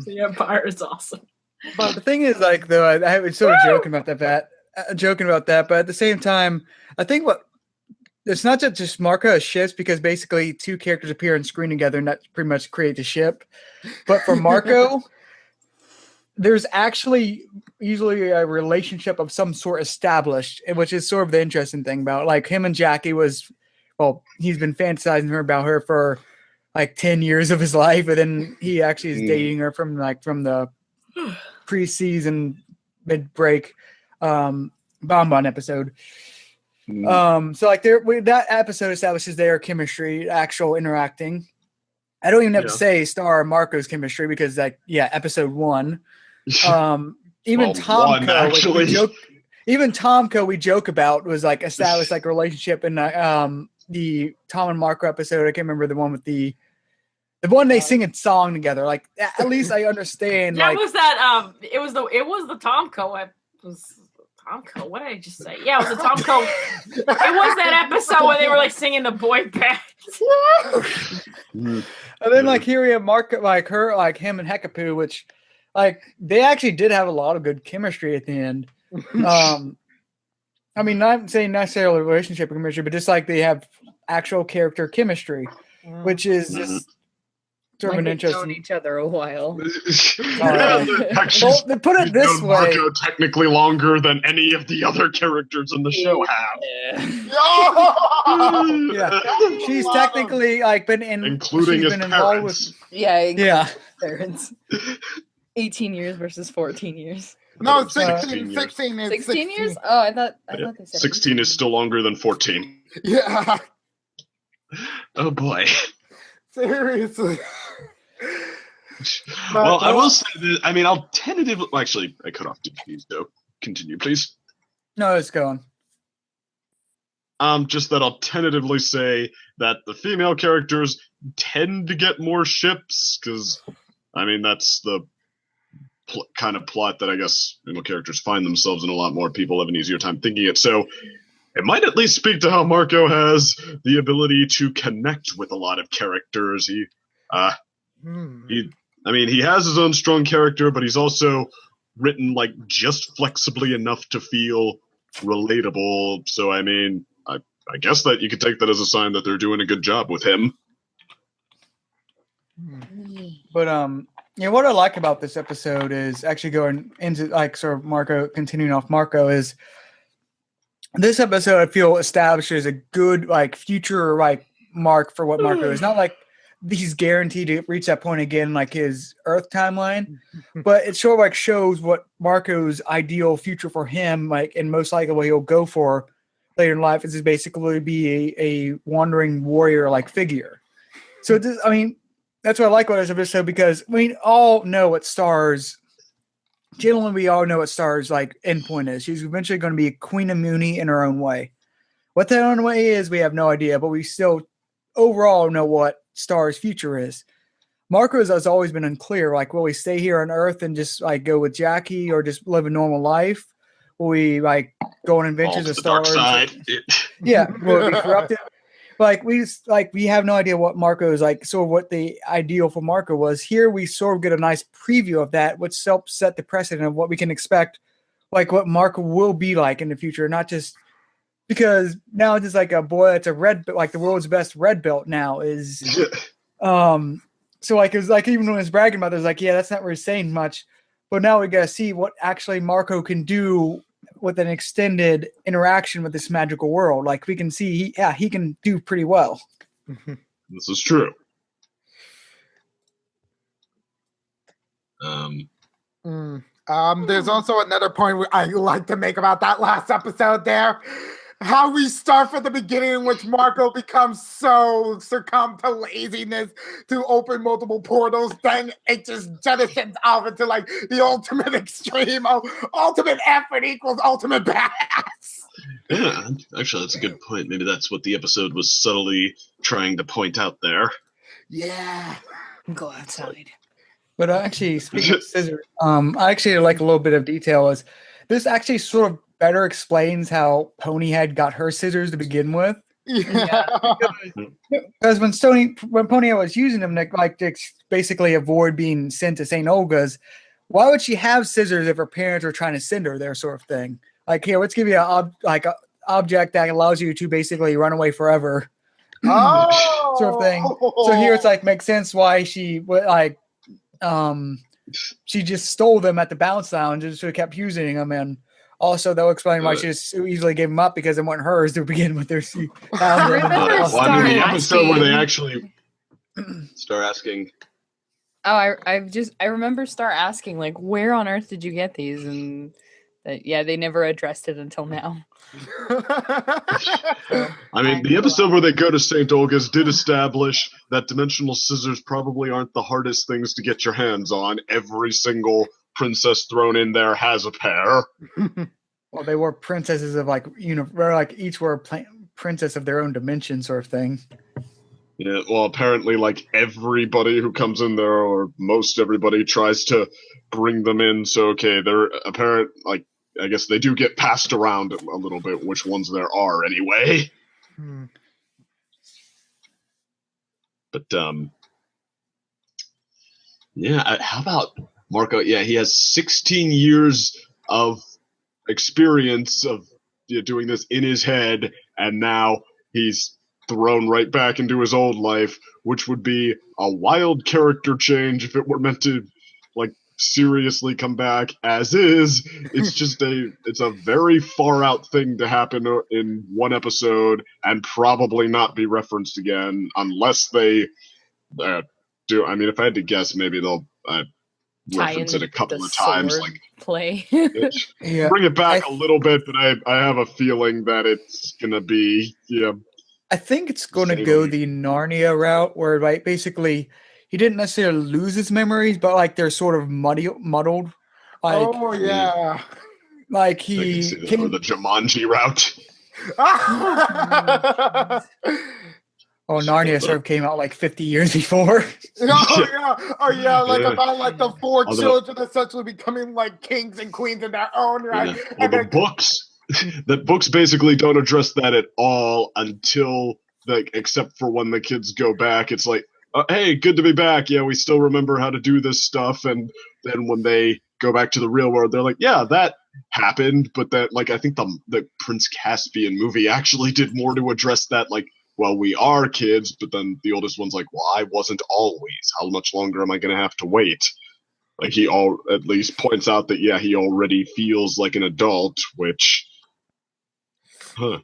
[SPEAKER 3] The Empire is awesome.
[SPEAKER 1] but the thing is, like, though, I was sort of joking about that, but at the same time, I think it's not just Marco as ships, because basically two characters appear on screen together and that pretty much creates a ship. But for Marco, there's actually usually a relationship of some sort established, which is sort of the interesting thing about, like, him and Jackie he's been fantasizing about her for like 10 years of his life, and then he actually is dating her from the pre-season mid-break Bonbon episode. So like that episode establishes their chemistry, actual interacting. I don't even have to say Star Marco's chemistry, because episode 1. Even Tomko, even Tomko we joke about was like established like a relationship in the Tom and Marco episode. I can't remember the one with the one they sing a song together. Like, at least I understand.
[SPEAKER 3] That
[SPEAKER 1] like,
[SPEAKER 3] was that. It was the Tomko. It was Tomko. What did I just say? Yeah, it was the Tomko. It was that episode where they were like singing the boy band.
[SPEAKER 1] And then like here we have Marco, like him and Hekapoo, which like they actually did have a lot of good chemistry at the end. I mean, not saying necessarily relationship chemistry, but just like they have actual character chemistry, which is just sort of an
[SPEAKER 4] They've known
[SPEAKER 1] interesting.
[SPEAKER 4] each other a while.
[SPEAKER 1] Well, to put it this way,
[SPEAKER 5] Marco technically longer than any of the other characters in the show have.
[SPEAKER 1] yeah, she's technically like been in,
[SPEAKER 5] Including
[SPEAKER 1] she's
[SPEAKER 5] his
[SPEAKER 1] been involved
[SPEAKER 5] parents.
[SPEAKER 1] with.
[SPEAKER 4] Yeah,
[SPEAKER 1] Yeah,
[SPEAKER 4] parents. 18 years versus 14 years.
[SPEAKER 2] No,
[SPEAKER 5] But
[SPEAKER 2] 16.
[SPEAKER 5] 16 years.
[SPEAKER 2] 16 is
[SPEAKER 4] 16 years? Oh, I thought
[SPEAKER 5] Yeah,
[SPEAKER 4] they said
[SPEAKER 5] 16 is still longer than 14.
[SPEAKER 2] Yeah,
[SPEAKER 5] Oh boy.
[SPEAKER 2] seriously.
[SPEAKER 5] Well, I will say that, I mean, I'll tentatively. Actually, I cut off DPs, so continue, please.
[SPEAKER 1] No, it's going.
[SPEAKER 5] Just that I'll tentatively say that the female characters tend to get more ships, because, I mean, that's the kind of plot that I guess female characters find themselves in a lot more. People have an easier time thinking it. So it might at least speak to how Marco has the ability to connect with a lot of characters. He has his own strong character, but he's also written like just flexibly enough to feel relatable. So I mean, I guess that you could take that as a sign that they're doing a good job with him.
[SPEAKER 1] But what I like about this episode is actually going into like sort of Marco, continuing off Marco, is this episode I feel establishes a good like future like mark for what Marco is. Not like he's guaranteed to reach that point again like his Earth timeline, but it sort of like shows what Marco's ideal future for him, like, and most likely what he'll go for later in life is to basically be a wandering warrior like figure. So that's what I like about this episode, because we all know what Star's generally we all know what Star's like endpoint is. She's eventually going to be Queen of Mooney in her own way. What that own way is, we have no idea, but we still overall know what Star's future is. Marco's has always been unclear. Like, will we stay here on Earth and just like go with Jackie, or just live a normal life? Will we like go on adventures with
[SPEAKER 5] Dark
[SPEAKER 1] Stars?
[SPEAKER 5] side.
[SPEAKER 1] Yeah, will it be corrupted? Like we have no idea what Marco is like. So what the ideal for Marco was. Here we sort of get a nice preview of that, which helps set the precedent of what we can expect, like what Marco will be like in the future. Not just because now it's just like a boy that's a red, like the world's best red belt now is. So like it was like even when he was bragging about it, it was like, yeah, that's not really saying much. But now we gotta see what actually Marco can do with an extended interaction with this magical world. Like we can see he can do pretty well.
[SPEAKER 5] This is true.
[SPEAKER 2] There's also another point I like to make about that last episode there. How we start from the beginning in which Marco becomes so succumb to laziness to open multiple portals, then it just jettisons off into like the ultimate extreme of ultimate effort equals ultimate badass.
[SPEAKER 5] Yeah, actually, that's a good point. Maybe that's what the episode was subtly trying to point out there.
[SPEAKER 2] Yeah.
[SPEAKER 4] Go outside.
[SPEAKER 1] But actually, speaking of scissors, I actually like a little bit of detail is this actually sort of better explains how Ponyhead got her scissors to begin with.
[SPEAKER 2] Yeah.
[SPEAKER 1] Because when Ponyhead was using them to basically avoid being sent to St. Olga's, why would she have scissors if her parents were trying to send her there, sort of thing? Like, here, let's give you a object that allows you to basically run away forever.
[SPEAKER 2] Oh,
[SPEAKER 1] sort of thing. So here it's like makes sense why she just stole them at the bounce lounge and so kept using them, and also they'll explain why she just so easily gave them up because they weren't hers to begin with. Their
[SPEAKER 5] the episode where they actually start asking.
[SPEAKER 4] Oh, I remember Star asking like, where on earth did you get these? And they never addressed it until now.
[SPEAKER 5] I mean, the episode where they go to St. Olga's did establish that dimensional scissors probably aren't the hardest things to get your hands on. Every single princess thrown in there has a pair.
[SPEAKER 1] Well, they were princesses of like each were a princess of their own dimension, sort of thing.
[SPEAKER 5] Yeah, well, apparently, like everybody who comes in there, or most everybody, tries to bring them in. So, okay, they're apparent. Like, I guess they do get passed around a little bit. Which ones there are, anyway. But yeah. How about Marco? Yeah, he has 16 years of experience of doing this in his head, and now he's thrown right back into his old life, which would be a wild character change if it were meant to like seriously come back. As is, it's just it's a very far out thing to happen in one episode and probably not be referenced again unless they do. I mean, if I had to guess, maybe they'll
[SPEAKER 4] tie in
[SPEAKER 5] reference it a couple
[SPEAKER 4] the
[SPEAKER 5] of times.
[SPEAKER 4] sword
[SPEAKER 5] Like,
[SPEAKER 4] play.
[SPEAKER 1] Yeah.
[SPEAKER 5] bring it back a little bit, but I have a feeling that it's gonna be
[SPEAKER 1] I think it's going to go the Narnia route, where like basically he didn't necessarily lose his memories, but like they're sort of muddled. Like,
[SPEAKER 2] Oh yeah.
[SPEAKER 1] like
[SPEAKER 5] I can
[SPEAKER 1] he
[SPEAKER 5] see that, or the Jumanji route.
[SPEAKER 1] Narnia sort of came out like 50 years before.
[SPEAKER 2] Oh yeah, like
[SPEAKER 5] Yeah.
[SPEAKER 2] about like the four
[SPEAKER 5] Although-
[SPEAKER 2] children essentially becoming like kings and queens in their own right.
[SPEAKER 5] Yeah. Well,
[SPEAKER 2] And
[SPEAKER 5] the
[SPEAKER 2] then-
[SPEAKER 5] books basically don't address that at all until except for when the kids go back. It's like, hey, good to be back. Yeah, we still remember how to do this stuff. And then when they go back to the real world, they're like, yeah, that happened. But that, like, I think the Prince Caspian movie actually did more to address that. Like, well, we are kids, but then the oldest one's like, well, I wasn't always. How much longer am I going to have to wait? Like, he at least points out that, yeah, he already feels like an adult, which... Huh.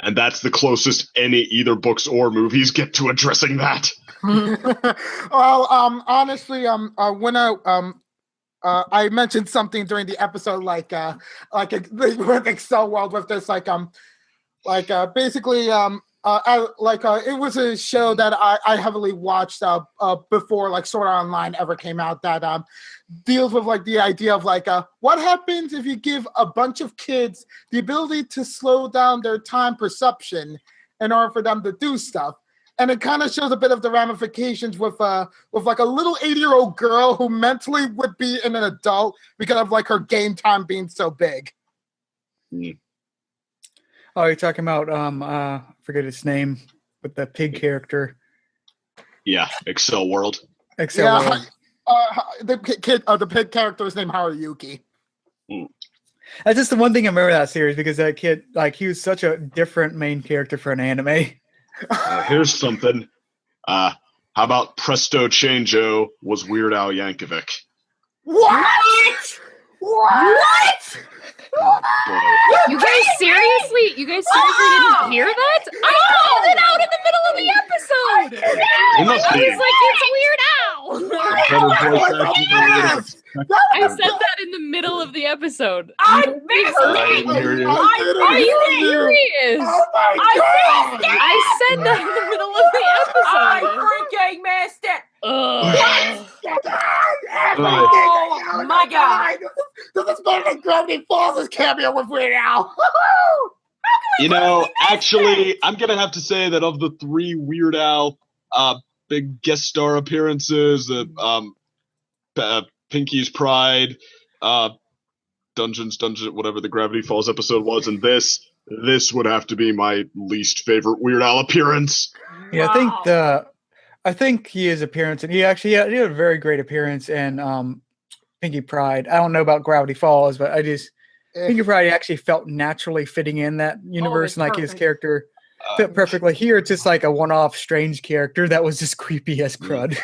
[SPEAKER 5] And that's the closest either books or movies get to addressing that.
[SPEAKER 2] Well, honestly, when I mentioned something during the episode, like with Excel World with this, basically, it was a show that I heavily watched before like Sword Art Online ever came out that deals with like the idea of like what happens if you give a bunch of kids the ability to slow down their time perception in order for them to do stuff. And it kind of shows a bit of the ramifications with like a little 8-year-old girl who mentally would be an adult because of like her game time being so big.
[SPEAKER 1] Oh, you're talking about I forget its name, with the pig character.
[SPEAKER 5] Yeah, Excel World.
[SPEAKER 1] Excel
[SPEAKER 2] Yeah,
[SPEAKER 1] World.
[SPEAKER 2] the pig character is named Haruyuki.
[SPEAKER 1] That's just the one thing I remember that series, because that kid, like, he was such a different main character for an anime.
[SPEAKER 5] Here's something. How about Presto Changeo was Weird Al Yankovic?
[SPEAKER 2] What?
[SPEAKER 5] Oh, boy.
[SPEAKER 4] You guys seriously didn't hear that? I called it out in the middle of the episode.
[SPEAKER 5] He must
[SPEAKER 4] I
[SPEAKER 5] be
[SPEAKER 4] was like, it's Weird Al.
[SPEAKER 5] better voice acting than we would've expected.
[SPEAKER 4] I said that in the middle of the episode.
[SPEAKER 3] I
[SPEAKER 4] You
[SPEAKER 3] missed
[SPEAKER 4] heard
[SPEAKER 5] I
[SPEAKER 3] it!
[SPEAKER 5] didn't hear you.
[SPEAKER 4] Are you serious?
[SPEAKER 2] Oh my
[SPEAKER 3] I
[SPEAKER 2] god!
[SPEAKER 4] I said that in the middle of the
[SPEAKER 3] I
[SPEAKER 4] episode.
[SPEAKER 3] freaking missed it!
[SPEAKER 4] Ugh.
[SPEAKER 3] Oh my god!
[SPEAKER 2] This is better than Gravity Falls' cameo with Weird Al.
[SPEAKER 5] You know, actually, I'm gonna have to say that of the 3 Weird Al big guest star appearances, Pinky's Pride, Dungeons, whatever the Gravity Falls episode was, and this would have to be my least favorite Weird Al appearance.
[SPEAKER 1] Yeah,
[SPEAKER 3] Wow.
[SPEAKER 1] I think his appearance, and he had a very great appearance in Pinky Pride. I don't know about Gravity Falls, but Pinky Pride actually felt naturally fitting in that universe, and like his
[SPEAKER 3] perfect.
[SPEAKER 1] character fit perfectly. Here, it's just like a one-off strange character that was just creepy as crud.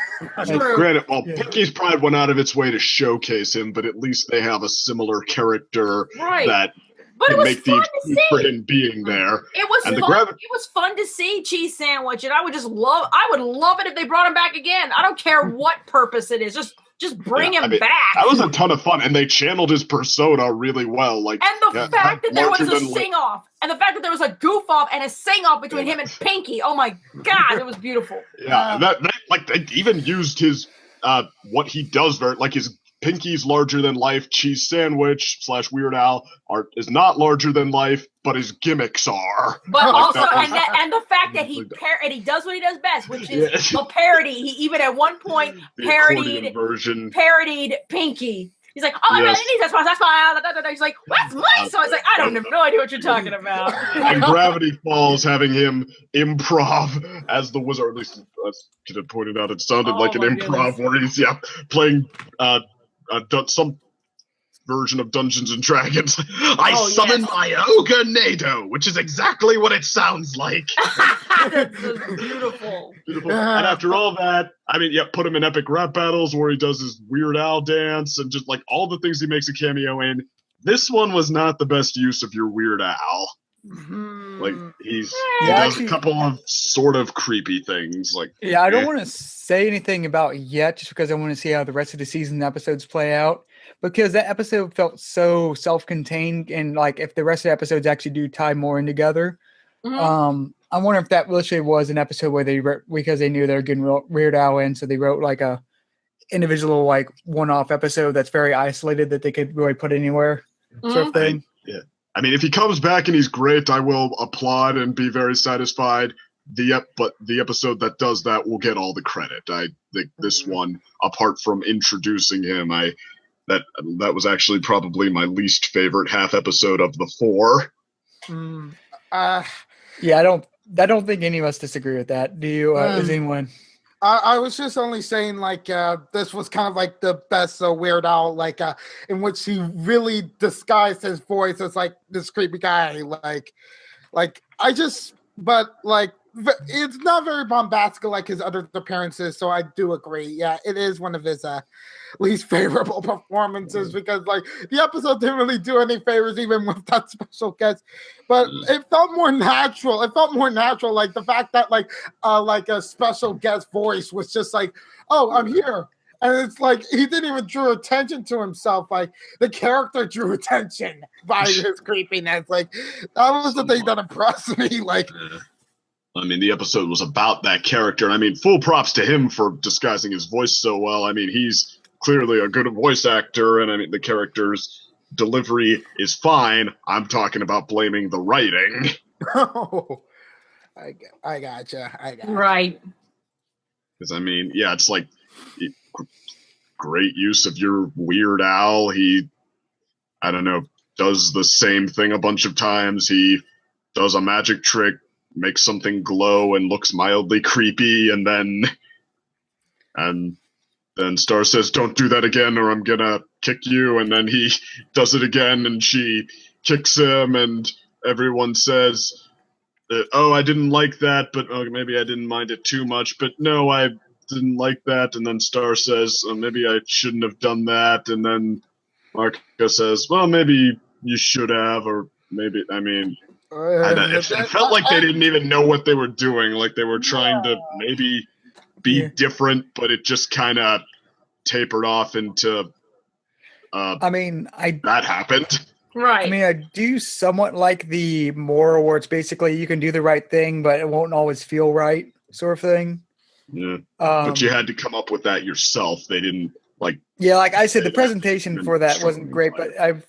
[SPEAKER 3] True.
[SPEAKER 5] Granted, well,
[SPEAKER 1] Yeah.
[SPEAKER 5] Pinky's Pride went out of its way to showcase him, but at least they have a similar character
[SPEAKER 3] Right.
[SPEAKER 5] that
[SPEAKER 3] But it
[SPEAKER 5] can
[SPEAKER 3] was
[SPEAKER 5] make the
[SPEAKER 3] fun to
[SPEAKER 5] excuse for
[SPEAKER 3] see.
[SPEAKER 5] him being there.
[SPEAKER 3] It was
[SPEAKER 5] And the
[SPEAKER 3] fun.
[SPEAKER 5] gravi-
[SPEAKER 3] It was fun to see Cheese Sandwich, and I would love it if they brought him back again. I don't care what purpose it is. Just bring
[SPEAKER 5] Yeah,
[SPEAKER 3] him
[SPEAKER 5] I mean,
[SPEAKER 3] back.
[SPEAKER 5] That was a ton of fun, and they channeled his persona really well. Like,
[SPEAKER 3] And the
[SPEAKER 5] yeah,
[SPEAKER 3] fact that there was
[SPEAKER 5] larger
[SPEAKER 3] a
[SPEAKER 5] than life.
[SPEAKER 3] sing off, and the fact that there was a goof off and a sing off between him and Pinky. Oh my god, it was beautiful.
[SPEAKER 5] Yeah, that like they even used his what he does very like his Pinky's larger than life cheese sandwich / Weird Al is not larger than life, but his gimmicks are.
[SPEAKER 3] But
[SPEAKER 5] Like
[SPEAKER 3] also,
[SPEAKER 5] that
[SPEAKER 3] and the fact that he does what he does best, which is a parody. He even at one point
[SPEAKER 5] The accordion
[SPEAKER 3] parodied
[SPEAKER 5] version.
[SPEAKER 3] Pinky. He's like, oh,
[SPEAKER 5] Yes.
[SPEAKER 3] I really need that's my. He's like, that's my song. He's like, I don't have no idea what you're talking about.
[SPEAKER 5] And Gravity Falls having him improv as the wizard. At least as Kid had pointed out, it sounded
[SPEAKER 3] Oh
[SPEAKER 5] like an
[SPEAKER 3] my
[SPEAKER 5] improv where he's playing some version of Dungeons and Dragons. I
[SPEAKER 3] Oh,
[SPEAKER 5] summon
[SPEAKER 3] yes.
[SPEAKER 5] my Ogre Nado, which is exactly what it sounds like.
[SPEAKER 3] That's beautiful.
[SPEAKER 5] Beautiful. And after all that, I mean, put him in epic rap battles where he does his Weird Al dance and just like all the things he makes a cameo in. This one was not the best use of your Weird Al. Like he
[SPEAKER 1] Yeah,
[SPEAKER 5] does
[SPEAKER 1] actually-
[SPEAKER 5] a couple of sort of creepy things. Like
[SPEAKER 1] Yeah, I don't want to say anything about it yet, just because I want to see how the rest of the season episodes play out. Because that episode felt so self-contained, and like if the rest of the episodes actually do tie more in together, I wonder if that literally was an episode where they wrote, because they knew they were getting Weird Al in, so they wrote like a individual like one-off episode that's very isolated that they could really put anywhere, sort of thing.
[SPEAKER 5] I mean, if he comes back and he's great, I will applaud and be very satisfied. But the episode that does that will get all the credit. I think this one, apart from introducing him, that was actually probably my least favorite half episode of the 4.
[SPEAKER 1] Yeah, I don't think any of us disagree with that. Do you? Is anyone?
[SPEAKER 2] I was just only saying, like, this was kind of like the best Weird Al, like, in which he really disguised his voice as like this creepy guy, but like, it's not very bombastic like his other appearances. So I do agree. Yeah, it is one of his least favorable performances because like the episode didn't really do any favors even with that special guest, but it felt more natural. It felt more natural, like the fact that like a special guest voice was just like, oh, I'm here. And it's like he didn't even draw attention to himself. Like the character drew attention by his creepiness. Like that was the thing that impressed me. Like,
[SPEAKER 5] I mean, the episode was about that character, and I mean, full props to him for disguising his voice so well. I mean, he's clearly a good voice actor, and I mean, the character's delivery is fine. I'm talking about blaming the writing.
[SPEAKER 2] oh, I gotcha.
[SPEAKER 3] Right.
[SPEAKER 5] Because I mean, yeah, it's like great use of your Weird Al. He, I don't know, does the same thing a bunch of times. He does a magic trick, makes something glow and looks mildly creepy, and then Star says, "Don't do that again or I'm gonna kick you," and then he does it again and she kicks him, and everyone says, "Oh, I didn't like that, but maybe I didn't mind it too much, but no, I didn't like that," and then Star says, "Maybe I shouldn't have done that," and then Marco says, "Well, maybe you should have," or maybe, I mean, it felt like they didn't even know what they were doing. Like they were trying to maybe be different, but it just kind of tapered off into. That happened.
[SPEAKER 3] Right.
[SPEAKER 1] I mean, I do somewhat like the moral where it's basically you can do the right thing, but it won't always feel right, sort of thing.
[SPEAKER 5] Yeah. But you had to come up with that yourself. They didn't like.
[SPEAKER 1] Yeah, like I said, the presentation for that wasn't great, but the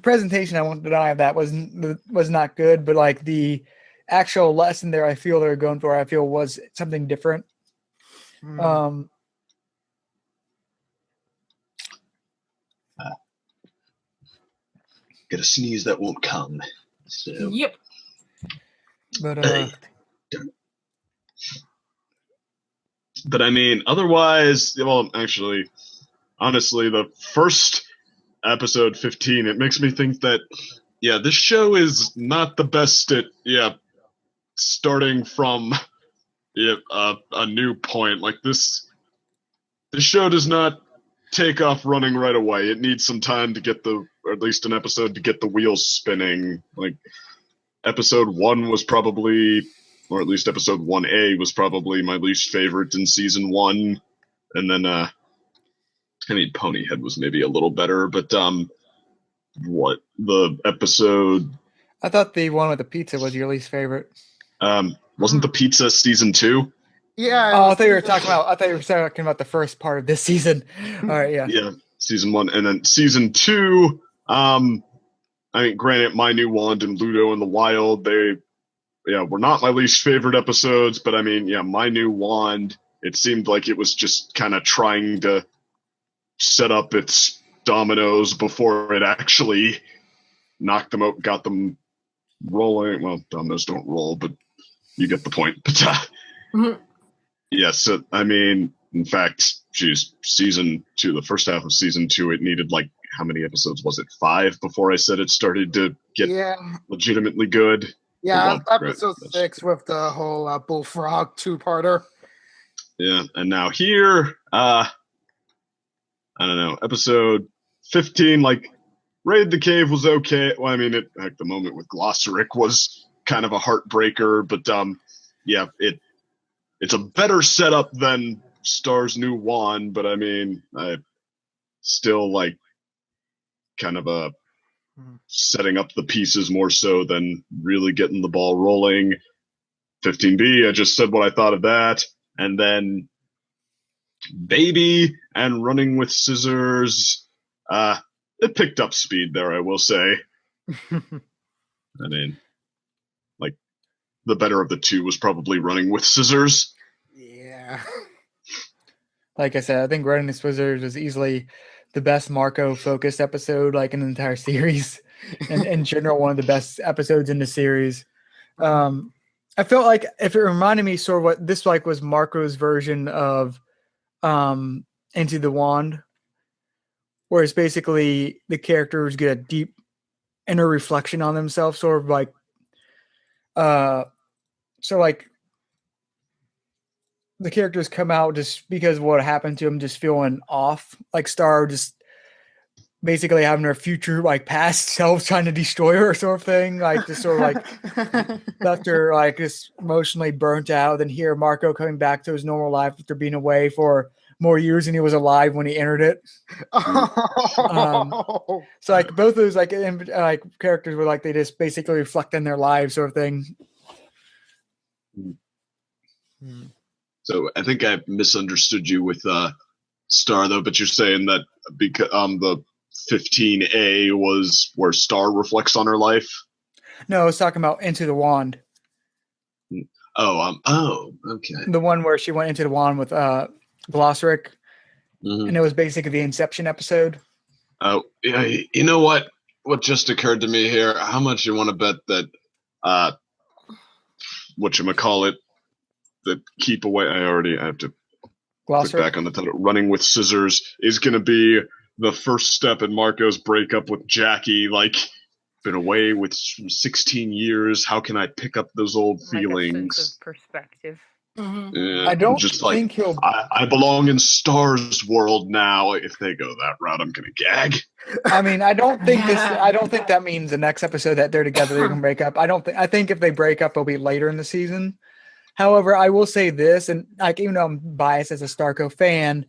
[SPEAKER 1] presentation I won't deny of that was not good, but like the actual lesson there, I feel they're going for, I feel was something different.
[SPEAKER 5] Get a sneeze that won't come. So.
[SPEAKER 3] Yep.
[SPEAKER 5] But I mean, otherwise, well, actually, honestly, the first episode 15, it makes me think that, yeah, this show is not the best at, starting from a new point. Like this show does not take off running right away. It needs some time to get or at least an episode to get the wheels spinning. Like episode 1 was probably, or at least episode 1A was probably my least favorite in season 1. And then, I mean, Ponyhead was maybe a little better, but, the episode...
[SPEAKER 1] I thought the one with the pizza was your least favorite.
[SPEAKER 5] Wasn't the pizza season 2?
[SPEAKER 2] Yeah.
[SPEAKER 1] Oh, I thought you were talking about the first part of this season. All right, yeah.
[SPEAKER 5] Yeah, season 1. And then season 2, I mean, granted, My New Wand and Ludo in the Wild, they were not my least favorite episodes, but I mean, My New Wand, it seemed like it was just kind of trying to set up its dominoes before it actually knocked them out, got them rolling. Well, dominoes don't roll, but you get the point. But yes, I mean, in fact, season 2, the first half of season 2, it needed like, how many episodes was it? 5 before I said it started to get legitimately good.
[SPEAKER 2] Yeah, episode 6 with the whole bullfrog 2-parter.
[SPEAKER 5] Yeah, and now here, I don't know, episode 15, like Raid the Cave was okay. Well, I mean, the moment with Glossaric was kind of a heartbreaker, but yeah, it's a better setup than Star's new wand. But I mean, I still like kind of a setting up the pieces more so than really getting the ball rolling. 15B, I just said what I thought of that, and then Baby and Running with Scissors. It picked up speed there, I will say. I mean, like, the better of the two was probably Running with Scissors.
[SPEAKER 2] Yeah.
[SPEAKER 1] Like I said, I think Running the Scissors was easily the best Marco-focused episode, like, in the entire series. And in general, one of the best episodes in the series. I felt like if it reminded me sort of what this like was Marco's version of Into the Wand, where it's basically the characters get a deep inner reflection on themselves, sort of like so like the characters come out just because of what happened to them, just feeling off, like Star just basically having her future like past self trying to destroy her sort of thing, like just sort of like left her like just emotionally burnt out. Then here Marco coming back to his normal life after being away for more years than he was alive when he entered it. So like both of those like characters were like they just basically reflect in their lives sort of thing.
[SPEAKER 5] So I think I misunderstood you with Star though, but you're saying that because the 15A was where Star reflects on her life.
[SPEAKER 1] No, I was talking about Into the Wand.
[SPEAKER 5] Oh, okay.
[SPEAKER 1] The one where she went into the wand with Glossaric, and it was basically the Inception episode.
[SPEAKER 5] Oh, yeah. You know what? What just occurred to me here? How much you want to bet that whatchamacallit, that Keep Away? I have to click back on the title. Running with Scissors is going to be the first step in Marco's breakup with Jackie. Like, been away with 16 years. How can I pick up those old feelings?
[SPEAKER 4] A sense of perspective.
[SPEAKER 5] Yeah,
[SPEAKER 1] I don't
[SPEAKER 5] just
[SPEAKER 1] think he'll.
[SPEAKER 5] I belong in Star's world now. If they go that route, I'm gonna gag.
[SPEAKER 1] I mean, I don't think this. I don't think that means the next episode that they're together they're gonna break up. I think if they break up, it'll be later in the season. However, I will say this, and like even though I'm biased as a Starco fan,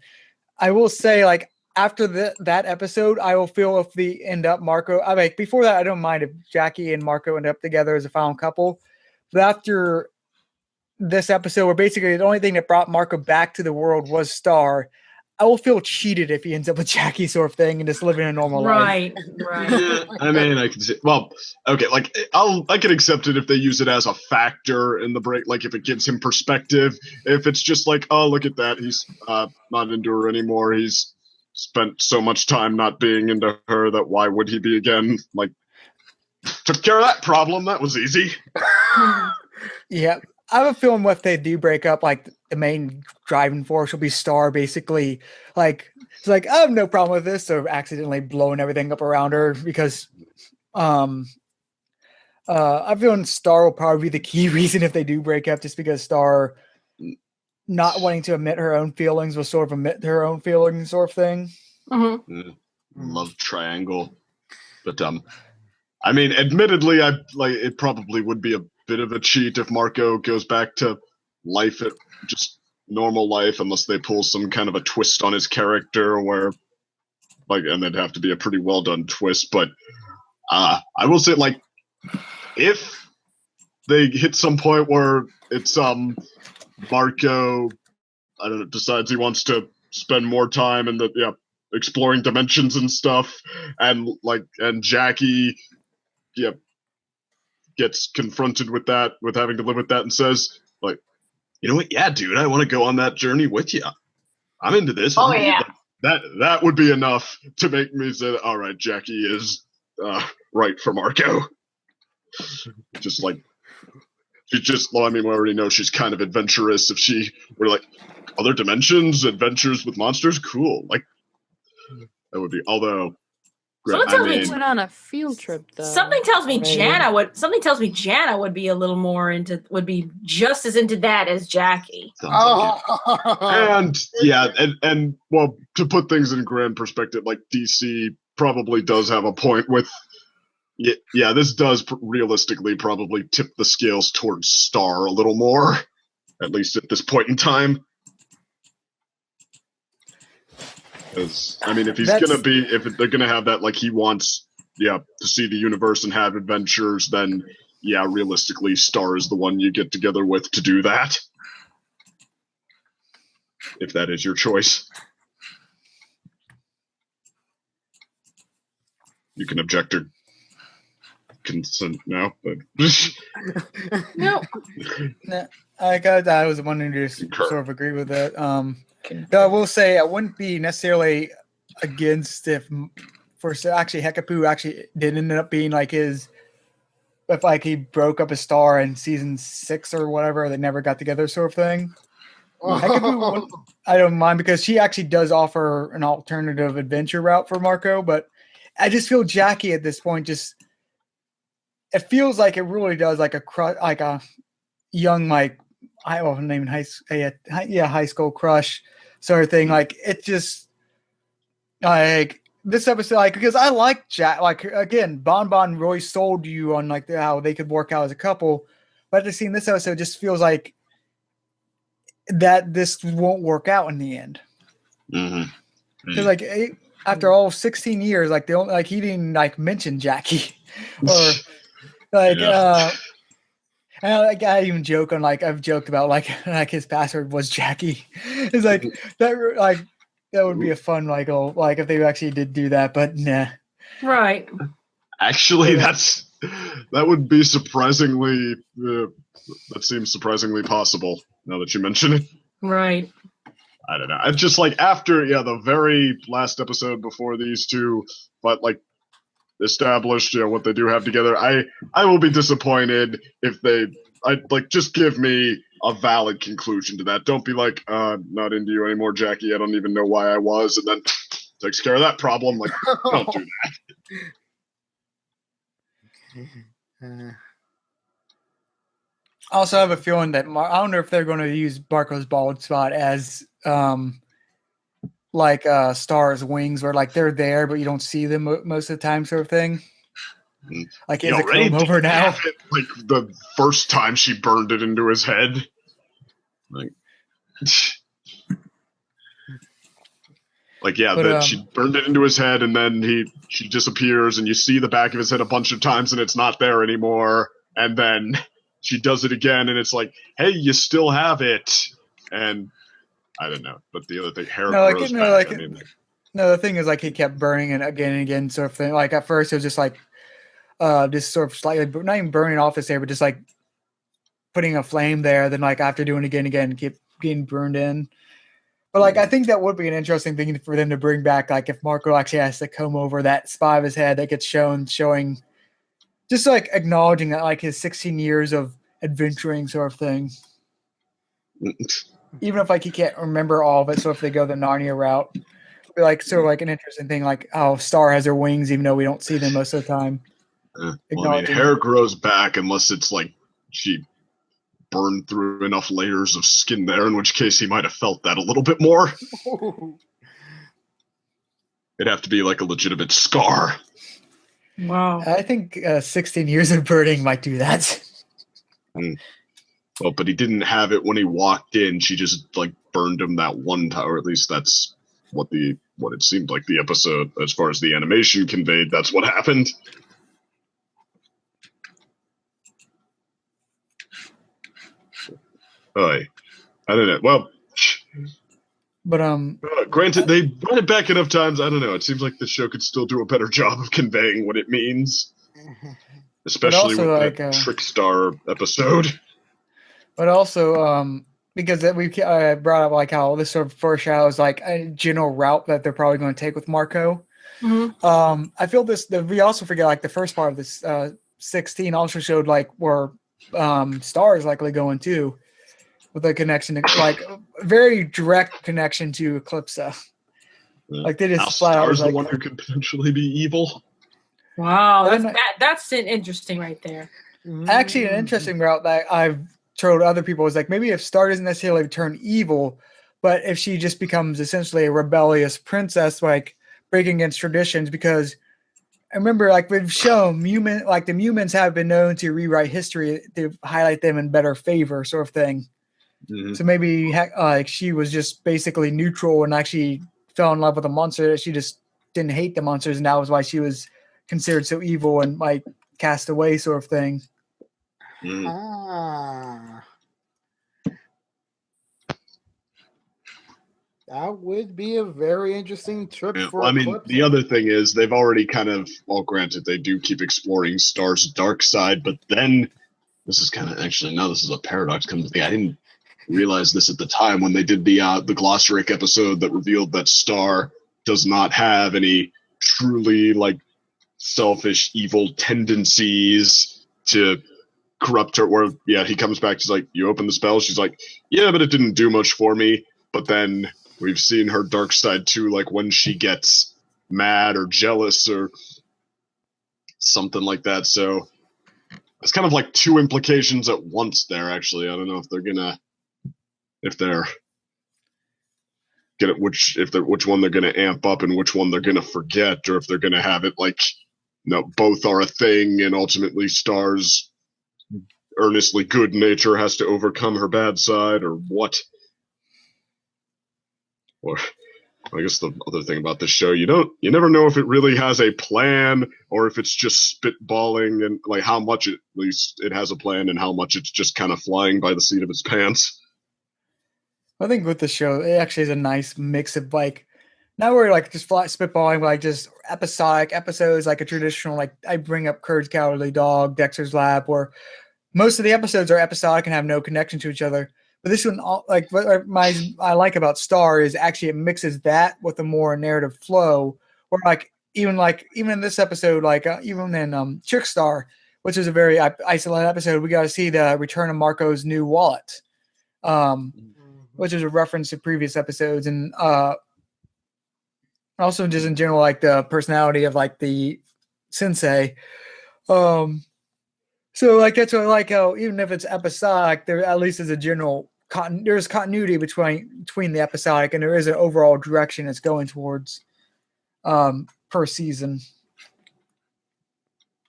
[SPEAKER 1] I will say like after that episode, I will feel if they end up Marco. I mean, before that, I don't mind if Jackie and Marco end up together as a final couple. But after this episode, where basically the only thing that brought Marco back to the world was Star, I will feel cheated if he ends up with Jackie sort of thing and just living a normal life.
[SPEAKER 3] Right.
[SPEAKER 5] Yeah, I mean, I can see. Well, okay, like I can accept it if they use it as a factor in the break. Like if it gives him perspective. If it's just like, oh, look at that, he's not into her anymore. He's spent so much time not being into her that why would he be again? Like, took care of that problem. That was easy.
[SPEAKER 1] Yeah. I have a feeling what they do break up, like the main driving force will be Star, basically. Like it's like I have no problem with this, so accidentally blowing everything up around her because I feel Star will probably be the key reason if they do break up, just because Star not wanting to admit her own feelings will sort of admit her own feelings sort of thing.
[SPEAKER 5] Love triangle, but I mean, admittedly, I like it probably would be a bit of a cheat if Marco goes back to life at just normal life, unless they pull some kind of a twist on his character where like, and it'd have to be a pretty well done twist. But I will say, like, if they hit some point where it's Marco, I don't know, decides he wants to spend more time in the exploring dimensions and stuff, and Jackie gets confronted with that, with having to live with that, and says, like, you know what? Yeah, dude, I want to go on that journey with you. I'm into this.
[SPEAKER 3] Oh, yeah.
[SPEAKER 5] That would be enough to make me say, all right, Jackie is right for Marco. Just like, I mean, we already know she's kind of adventurous. If she were like, other dimensions, adventures with monsters, cool. Like, that would be, although,
[SPEAKER 3] Someone tells me
[SPEAKER 4] went on a field trip though.
[SPEAKER 3] Something tells me Jana would be a little more would be just as into that as Jackie.
[SPEAKER 5] And yeah, and well, to put things in grand perspective, like DC probably does have a point with. Yeah, this does realistically probably tip the scales towards Star a little more, at least at this point in time. Because I mean, if they're gonna have that, like he wants, to see the universe and have adventures, then yeah, realistically, Star is the one you get together with to do that. If that is your choice. You can object or consent now, but
[SPEAKER 3] No.
[SPEAKER 1] I was wondering to sort of agree with that. Though I will say I wouldn't be necessarily against if actually Hekapu actually did end up being like his, if like he broke up a Star in season 6 or whatever, they never got together sort of thing. Hekapu, I don't mind because she actually does offer an alternative adventure route for Marco, but I just feel Jackie at this point it feels like it really does like a young high school crush sort of thing. Like it just like this episode, like because I like Jack. Like again, Bon Bon really sold you on like how they could work out as a couple, but just seeing this episode just feels like that this won't work out in the end. Because like after all 16 years, like he didn't like mention Jackie or like and I even joke on like I've joked about like his password was Jackie. It's like that would be a fun like if they actually did do that, but nah.
[SPEAKER 3] Right.
[SPEAKER 5] Actually, that would be surprisingly that seems surprisingly possible now that you mention it.
[SPEAKER 3] Right.
[SPEAKER 5] I don't know. It's just like after the very last episode before these two, but like established what they do have together. I will be disappointed if they just give me a valid conclusion to that. Don't be like not into you anymore, Jackie. I don't even know why I was, and then takes care of that problem. Like don't do
[SPEAKER 2] that.
[SPEAKER 1] I also have a feeling that I don't know if they're going to use Marco's bald spot as like Star's wings, where like they're there but you don't see them most of the time, sort of thing. Like is it comb over now?
[SPEAKER 5] Like the first time she burned it into his head. Like she burned it into his head, and then she disappears, and you see the back of his head a bunch of times, and it's not there anymore. And then she does it again, and it's like, hey, you still have it. And I don't know, but the other thing, hair grows back.
[SPEAKER 1] No, the thing is, like, he kept burning it again and again, sort of thing. Like at first, it was just like, just sort of slightly, not even burning off his hair, but just like putting a flame there. Then, like after doing it again, keep getting burned in. But like, I think that would be an interesting thing for them to bring back. Like, if Marco actually has to comb over that spot of his head that gets showing, just like acknowledging that, like his 16 years of adventuring sort of thing. Even if like he can't remember all of it, so if they go the Narnia route, it'd be like sort of like an interesting thing, like how Star has her wings, even though we don't see them most of the time.
[SPEAKER 5] Well, I mean, hair grows back unless it's like she burned through enough layers of skin there, in which case he might have felt that a little bit more. It'd have to be like a legitimate scar.
[SPEAKER 3] Wow.
[SPEAKER 1] I think 16 years of burning might do that.
[SPEAKER 5] Well, but he didn't have it when he walked in. She just like burned him that one time, or at least that's what it seemed like the episode, as far as the animation conveyed. That's what happened. I don't know. Well,
[SPEAKER 1] but
[SPEAKER 5] granted, they brought it back enough times. I don't know. It seems like the show could still do a better job of conveying what it means, especially with
[SPEAKER 1] like,
[SPEAKER 5] that Trickstar episode.
[SPEAKER 1] But also, because we brought up like how this sort of foreshadows like a general route that they're probably going to take with Marco.
[SPEAKER 3] Mm-hmm.
[SPEAKER 1] I feel we also forget like the first part of this 16 also showed like where Star is likely going too, with a connection to like very direct connection to Eclipsa. Like they just flat out
[SPEAKER 5] Star's the
[SPEAKER 1] like,
[SPEAKER 5] one who could potentially be evil.
[SPEAKER 3] Wow, that's interesting right there.
[SPEAKER 1] Actually, an interesting route that I've told other people is like maybe if Star doesn't necessarily turn evil, but if she just becomes essentially a rebellious princess, like breaking against traditions because I remember like we've shown the humans have been known to rewrite history to highlight them in better favor, sort of thing.
[SPEAKER 5] Mhm.
[SPEAKER 1] So maybe like she was just basically neutral and actually fell in love with a monster. She just didn't hate the monsters, and that was why she was considered so evil and like cast away, sort of thing.
[SPEAKER 5] Mhm.
[SPEAKER 2] Ah. That would be a very interesting trip
[SPEAKER 5] Yeah,
[SPEAKER 2] for
[SPEAKER 5] well, I mean,
[SPEAKER 2] Eclipse.
[SPEAKER 5] the other thing is they've already kind of, well, granted, they do keep exploring Star's dark side, but then this is kind of actually now this is a paradox. Comes to think, I didn't realize this at the time when they did the Glossaric episode that revealed that Star does not have any truly like selfish, evil tendencies to corrupt her. Where he comes back, she's like, "You open the spell." She's like, "Yeah, but it didn't do much for me." But then we've seen her dark side too, like when she gets mad or jealous or something like that. So it's kind of like two implications at once there. Actually, I don't know if they're gonna which one they're gonna amp up and which one they're gonna forget, or if they're gonna have it like no, both are a thing, and ultimately Star's earnestly good nature has to overcome her bad side, or what. Or I guess the other thing about this show, you never know if it really has a plan or if it's just spitballing, and like how much at least it has a plan and how much it's just kind of flying by the seat of its pants.
[SPEAKER 1] I think with the show, it actually is a nice mix of like, not where like just spitballing, but like just episodic episodes, like a traditional, like I bring up Courage Cowardly Dog, Dexter's Lab, where most of the episodes are episodic and have no connection to each other. But this one, like what I like about Star is actually it mixes that with a more narrative flow. Or like even in this episode, like even in Trickstar, which is a very isolated episode, we got to see the return of Marco's new wallet, which is a reference to previous episodes, and also just in general, like the personality of like the sensei. So like that's what I like how even if it's episodic, there at least is a general there's continuity between the episodic, and there is an overall direction it's going towards per season.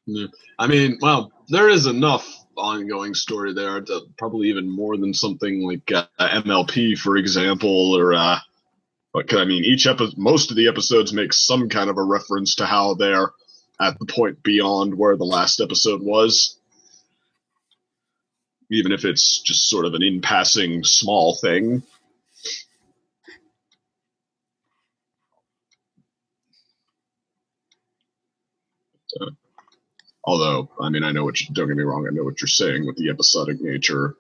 [SPEAKER 5] Yeah. I mean, well, there is enough ongoing story there, to probably even more than something like MLP, for example, or but I mean, most of the episodes make some kind of a reference to how they're at the point beyond where the last episode was. Even if it's just sort of an in-passing small thing. Although, I mean, don't get me wrong, I know what you're saying with the episodic nature.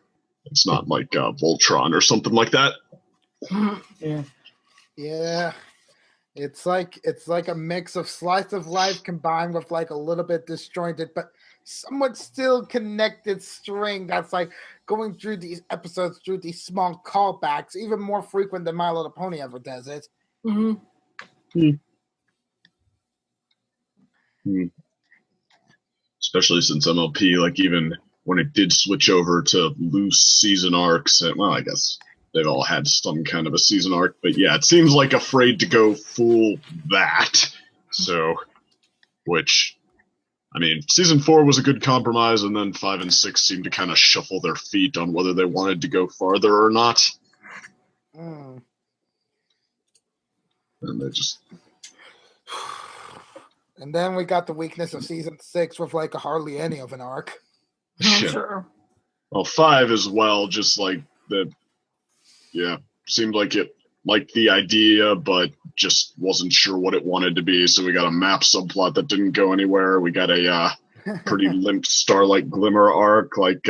[SPEAKER 5] It's not like Voltron or something like that.
[SPEAKER 1] Yeah.
[SPEAKER 2] Yeah. It's like a mix of slice of life combined with like a little bit disjointed, but somewhat still connected string that's like going through these episodes through these small callbacks, even more frequent than My Little Pony ever does it.
[SPEAKER 5] Especially since MLP, like even when it did switch over to loose season arcs, and well, I guess they've all had some kind of a season arc, but yeah, it seems like afraid to go full that. So, which, I mean, season 4 was a good compromise, and then 5 and 6 seemed to kind of shuffle their feet on whether they wanted to go farther or not. And they just.
[SPEAKER 2] And then we got the weakness of season 6 with like a hardly any of an arc.
[SPEAKER 3] Sure.
[SPEAKER 5] Well, 5 as well, just like the. Yeah, seemed like it liked the idea, but just wasn't sure what it wanted to be. So we got a map subplot that didn't go anywhere. We got a pretty limp Starlight Glimmer arc. Like,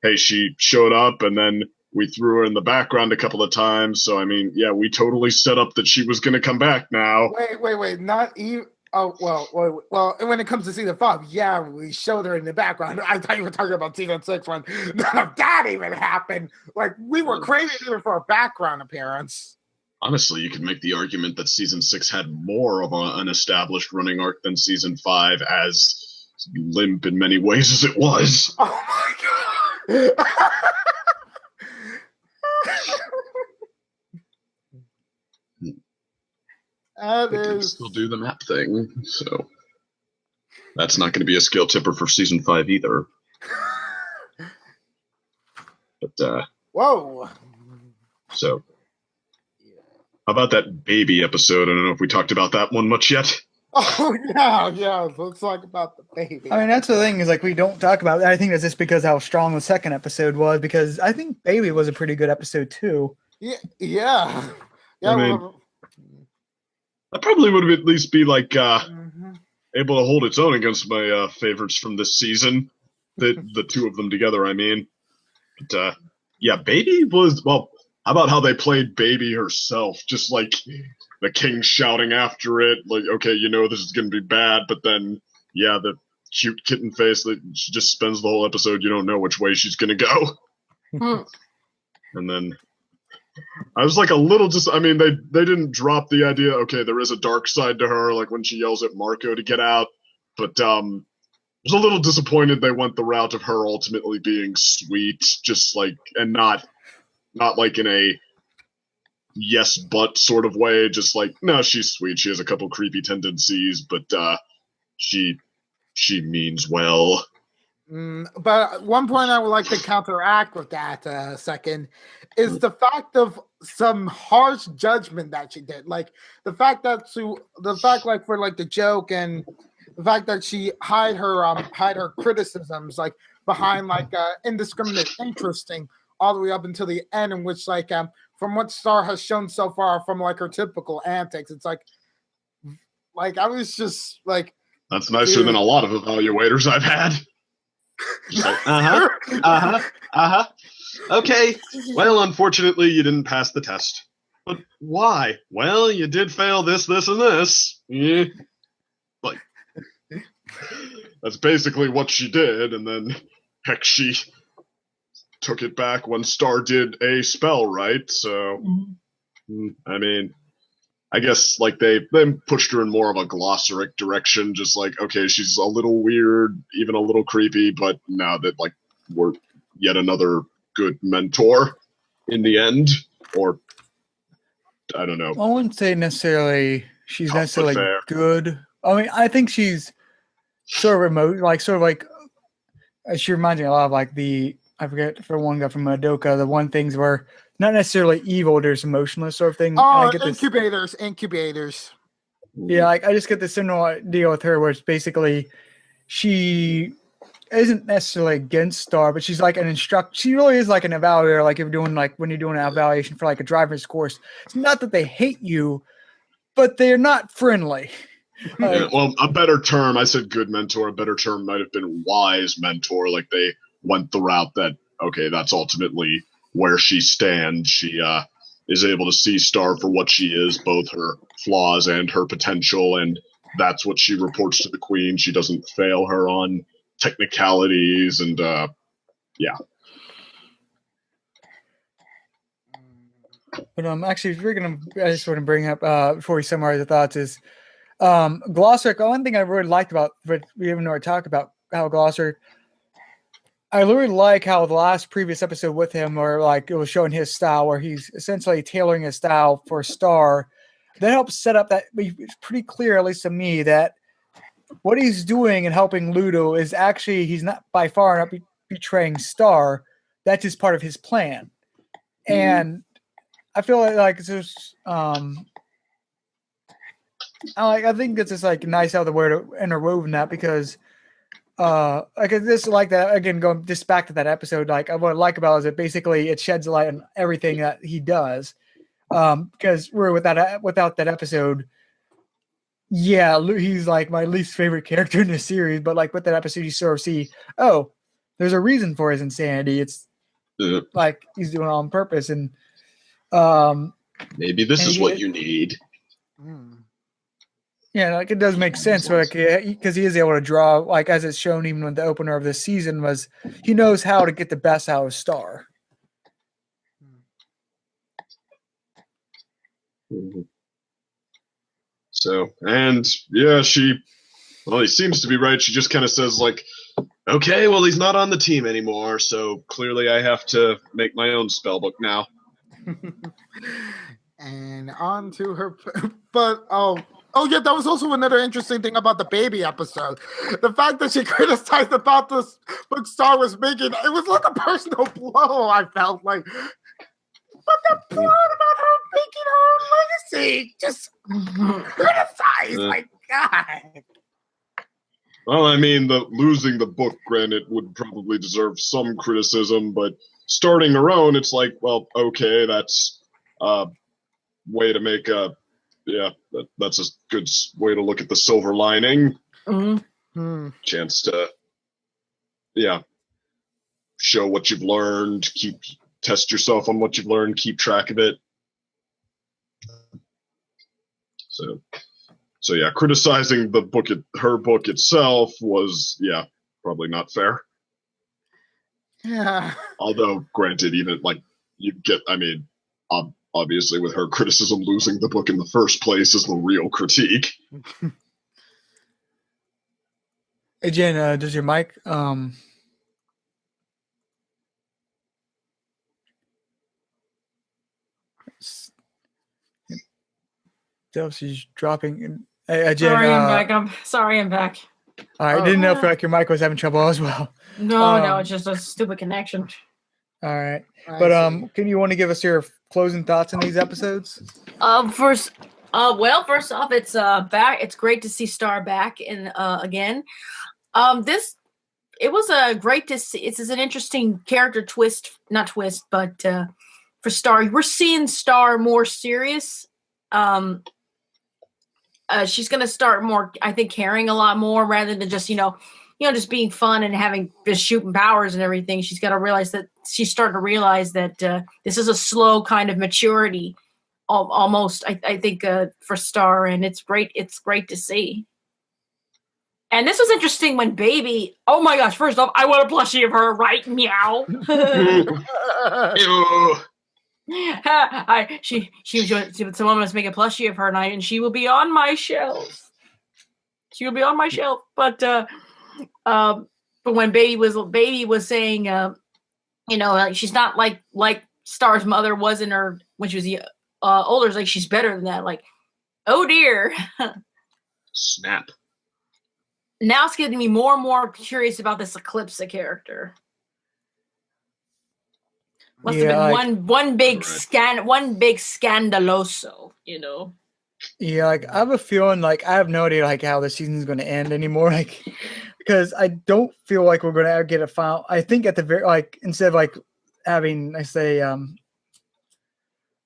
[SPEAKER 5] hey, she showed up, and then we threw her in the background a couple of times. So I mean, yeah, we totally set up that she was going to come back now.
[SPEAKER 2] Wait, not even. Oh, well, when it comes to season 5, yeah, we showed her in the background. I thought you were talking about season 6 when none of that even happened. Like, we were craving even for a background appearance.
[SPEAKER 5] Honestly, you could make the argument that season 6 had more of an established running arc than season 5, as limp in many ways as it was.
[SPEAKER 2] Oh my god! That
[SPEAKER 5] They can
[SPEAKER 2] is.
[SPEAKER 5] still do the map thing, so that's not going to be a skill tipper for season 5 either. But
[SPEAKER 2] Whoa.
[SPEAKER 5] so how about that baby episode? I don't know if we talked about that one much yet.
[SPEAKER 2] Oh yeah. Let's talk about the baby.
[SPEAKER 1] I mean, that's the thing is like we don't talk about that. I think that's just because how strong the second episode was. Because I think Baby was a pretty good episode too.
[SPEAKER 2] Yeah.
[SPEAKER 5] I mean, that probably would have at least be like able to hold its own against my favorites from this season. The two of them together, I mean. But yeah, Baby was well. How about how they played Baby herself? Just like the king shouting after it, like, okay, you know this is going to be bad, but then, yeah, the cute kitten face that she just spends the whole episode, you don't know which way she's going to go. And then I was like a little I mean, they didn't drop the idea, okay, there is a dark side to her, like when she yells at Marco to get out, but I was a little disappointed they went the route of her ultimately being sweet, just like, and not like in a yes but sort of way, just like, no, she's sweet, she has a couple creepy tendencies, but she means well.
[SPEAKER 2] But one point I would like to counteract with that second is the fact of some harsh judgment that she did, like the fact like for like the joke and the fact that she hide her criticisms like behind like indiscriminate interesting all the way up until the end, in which like from what Star has shown so far from like her typical antics, it's like I was just like,
[SPEAKER 5] that's nicer than a lot of evaluators I've had. Like, okay, well, unfortunately you didn't pass the test. But why? Well, you did fail this, and this. Yeah. Like, that's basically what she did, and then heck, she took it back when Star did a spell, right? So, I mean, I guess like they pushed her in more of a glossaric direction, just like, okay, she's a little weird, even a little creepy, but now that like we're yet another good mentor in the end, or I don't know.
[SPEAKER 1] I wouldn't say necessarily she's
[SPEAKER 5] Tough, but
[SPEAKER 1] necessarily
[SPEAKER 5] fair.
[SPEAKER 1] good. I mean, I think she's sort of remote, she reminds me a lot of like I forget for one guy from Madoka, the one things were not necessarily evil, there's emotionless sort of thing.
[SPEAKER 2] oh,
[SPEAKER 1] and I get
[SPEAKER 2] incubators.
[SPEAKER 1] Yeah, like I just get the similar deal with her where it's basically she isn't necessarily against Star, but she's like an she really is like an evaluator, like if you're doing like when you're doing an evaluation for like a driver's course. It's not that they hate you, but they're not friendly.
[SPEAKER 5] Yeah, well, a better term, I said good mentor, a better term might have been wise mentor. Like they went the route that, okay, that's ultimately where she stands. She is able to see Star for what she is, both her flaws and her potential, and that's what she reports to the Queen. She doesn't fail her on technicalities, and yeah.
[SPEAKER 1] But actually, if you're gonna, I just want to bring up before we summarize the thoughts is Glosser. One thing I really liked about, but we haven't already talked about how Glosser. I really like how the last previous episode with him, or like it was showing his style, where he's essentially tailoring his style for Star. That helps set up that it's pretty clear, at least to me, that what he's doing and helping Ludo is actually he's not by far not betraying Star. That's just part of his plan, and I feel like it's just I think it's just like nice how the word interwoven that because. Like this, like that again, going just back to that episode. Like what I like about it is that basically it sheds light on everything that he does. Because without that episode, yeah, he's like my least favorite character in the series. But like with that episode, you sort of see, oh, there's a reason for his insanity. It's like he's doing it on purpose, and
[SPEAKER 5] maybe this is what you need.
[SPEAKER 1] Yeah, like it does make sense, like because he is able to draw, like as it's shown even with the opener of this season, was he knows how to get the best out of Star.
[SPEAKER 5] So, and yeah, he seems to be right. She just kind of says like, okay, well, he's not on the team anymore, so clearly I have to make my own spell book now.
[SPEAKER 2] And on to her, but oh yeah, that was also another interesting thing about the baby episode. The fact that she criticized about this book Star was making, it was like a personal blow. I felt like, but the plot about her making her own legacy, just criticize, my God.
[SPEAKER 5] Well, I mean, losing the book, granted, would probably deserve some criticism, but starting her own, it's like, well, okay, that's a way to make that's a good way to look at the silver lining. Chance to, show what you've learned, test yourself on what you've learned, keep track of it. So yeah, criticizing her book itself was, probably not fair.
[SPEAKER 2] Yeah.
[SPEAKER 5] Although, granted, even obviously with her criticism, losing the book in the first place is the real critique.
[SPEAKER 1] Hey, Jen, does your mic, she's dropping. Hey, Jen,
[SPEAKER 3] Sorry, I'm back. I'm back.
[SPEAKER 1] All right, didn't know if your mic was having trouble as well.
[SPEAKER 3] No, it's just a stupid connection.
[SPEAKER 1] All right, but can you want to give us your closing thoughts on these episodes?
[SPEAKER 3] First off, it's back. It's great to see Star back in again. It was a great to see. It's an interesting character not twist, but for Star, we're seeing Star more serious. She's gonna start more, I think, caring a lot more rather than just just being fun and having just shooting powers and everything. She's got to realize that she's starting to realize that this is a slow kind of maturity, almost. I think for Star, and it's great. It's great to see. And this was interesting when Baby. Oh my gosh! First off, I want a plushie of her, right? Meow. Someone must make a plushie of her, and she will be on my shelf. She will be on my shelf. But when Baby was saying, she's not like Star's mother was in her when she was older. It's like she's better than that. Like, oh dear.
[SPEAKER 5] Snap.
[SPEAKER 3] Now it's getting me more and more curious about this Eclipsa character. Must have been one big scandaloso,
[SPEAKER 1] Yeah, I have a feeling I have no idea how the season's going to end anymore. Because I don't feel like we're going to ever get a final. I think at the very instead of having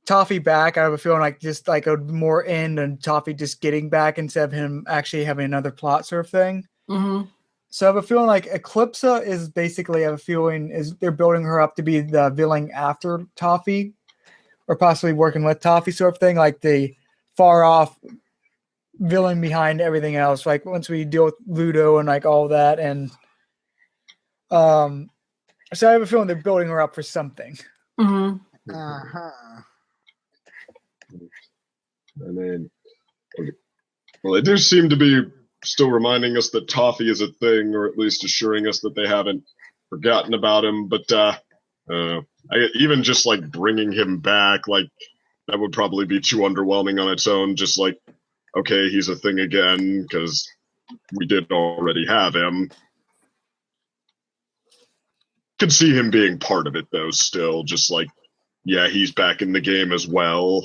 [SPEAKER 1] Toffee back, I have a feeling just a more end and Toffee just getting back instead of him actually having another plot sort of thing.
[SPEAKER 3] Mm-hmm.
[SPEAKER 1] So I have a feeling Eclipsa is basically, I have a feeling, is they're building her up to be the villain after Toffee, or possibly working with Toffee sort of thing, like the far off villain behind everything else. Once we deal with Ludo and all that, and so I have a feeling they're building her up for something.
[SPEAKER 3] Mm-hmm.
[SPEAKER 5] I mean, well, they do seem to be still reminding us that Toffee is a thing, or at least assuring us that they haven't forgotten about him. But even just bringing him back, that would probably be too underwhelming on its own. Just okay, he's a thing again, because we did already have him. Could see him being part of it though, still. Just he's back in the game as well.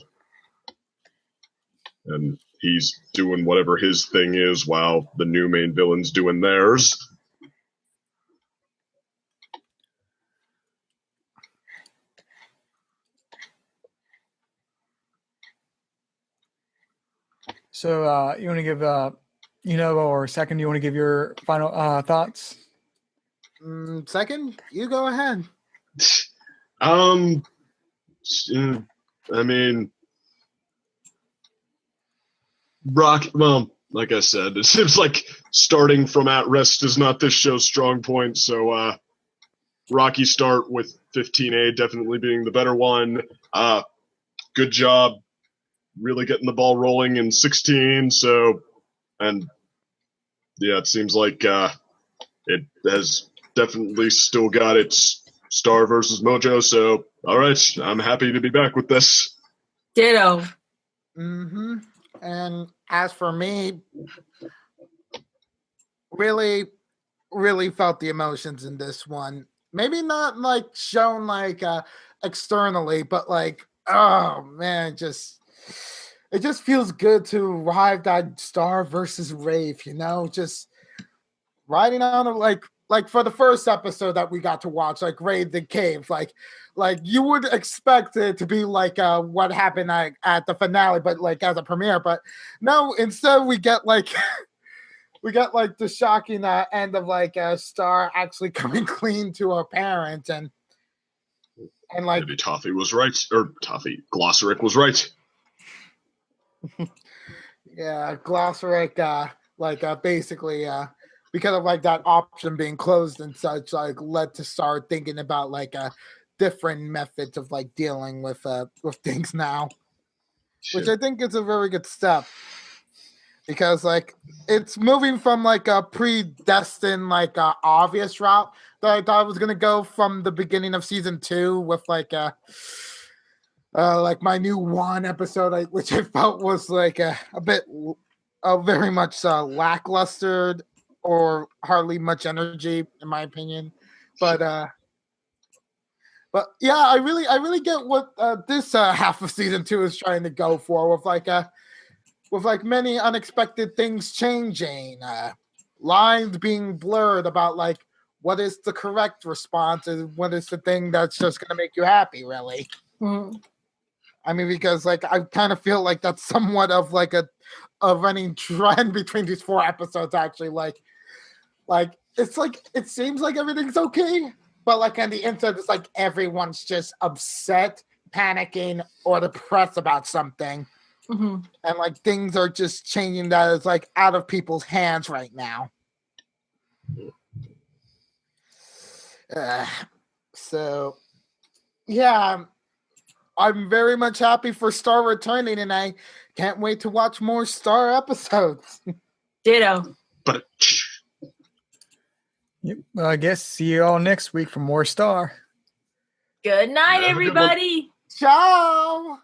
[SPEAKER 5] And he's doing whatever his thing is while the new main villain's doing theirs.
[SPEAKER 1] So you want to give, or second, you want to give your final thoughts?
[SPEAKER 2] Second, you go ahead.
[SPEAKER 5] I mean, like I said, it seems like starting from at rest is not this show's strong point. So rocky start with 15A definitely being the better one. Good job really getting the ball rolling in 16. So, and yeah, it seems like it has definitely still got its Star versus Mojo. So, all right, I'm happy to be back with this.
[SPEAKER 3] Ditto.
[SPEAKER 2] Mm-hmm. And as for me, really, really felt the emotions in this one. Maybe not like shown like externally, but like, oh man, it just feels good to ride that Star versus Wraith, just riding on it like for the first episode that we got to watch, like Raid the Cave, like you would expect it to be like what happened at the finale, but like as a premiere. But no, instead we get like we got like the shocking end of like Star actually coming clean to her parents and like
[SPEAKER 5] Maybe Toffee was right, or Glossaric was right.
[SPEAKER 2] yeah, Glossaric basically because of like that option being closed and such, like led to start thinking about like different methods of like dealing with things now, which I think is a very good step because like it's moving from like a predestined like obvious route that I thought was gonna go from the beginning of season 2 with like my new one episode, which I felt was like a bit very much lackluster or hardly much energy in my opinion, but yeah, I really get what this half of season 2 is trying to go for with like many unexpected things changing, lines being blurred about like what is the correct response and what is the thing that's just going to make you happy, really.
[SPEAKER 3] Mm-hmm.
[SPEAKER 2] I mean, because like I kind of feel like that's somewhat of like a running trend between these 4 episodes. Actually, like it's like it seems like everything's okay, but like on the inside, it's like everyone's just upset, panicking, or depressed about something, and like things are just changing that is like out of people's hands right now. So, yeah. I'm very much happy for Star returning, and I can't wait to watch more Star episodes.
[SPEAKER 3] Ditto.
[SPEAKER 5] But
[SPEAKER 1] Yep. Well, I guess see you all next week for more Star.
[SPEAKER 3] Good night,
[SPEAKER 5] Have a good one.
[SPEAKER 3] everybody.
[SPEAKER 2] Ciao!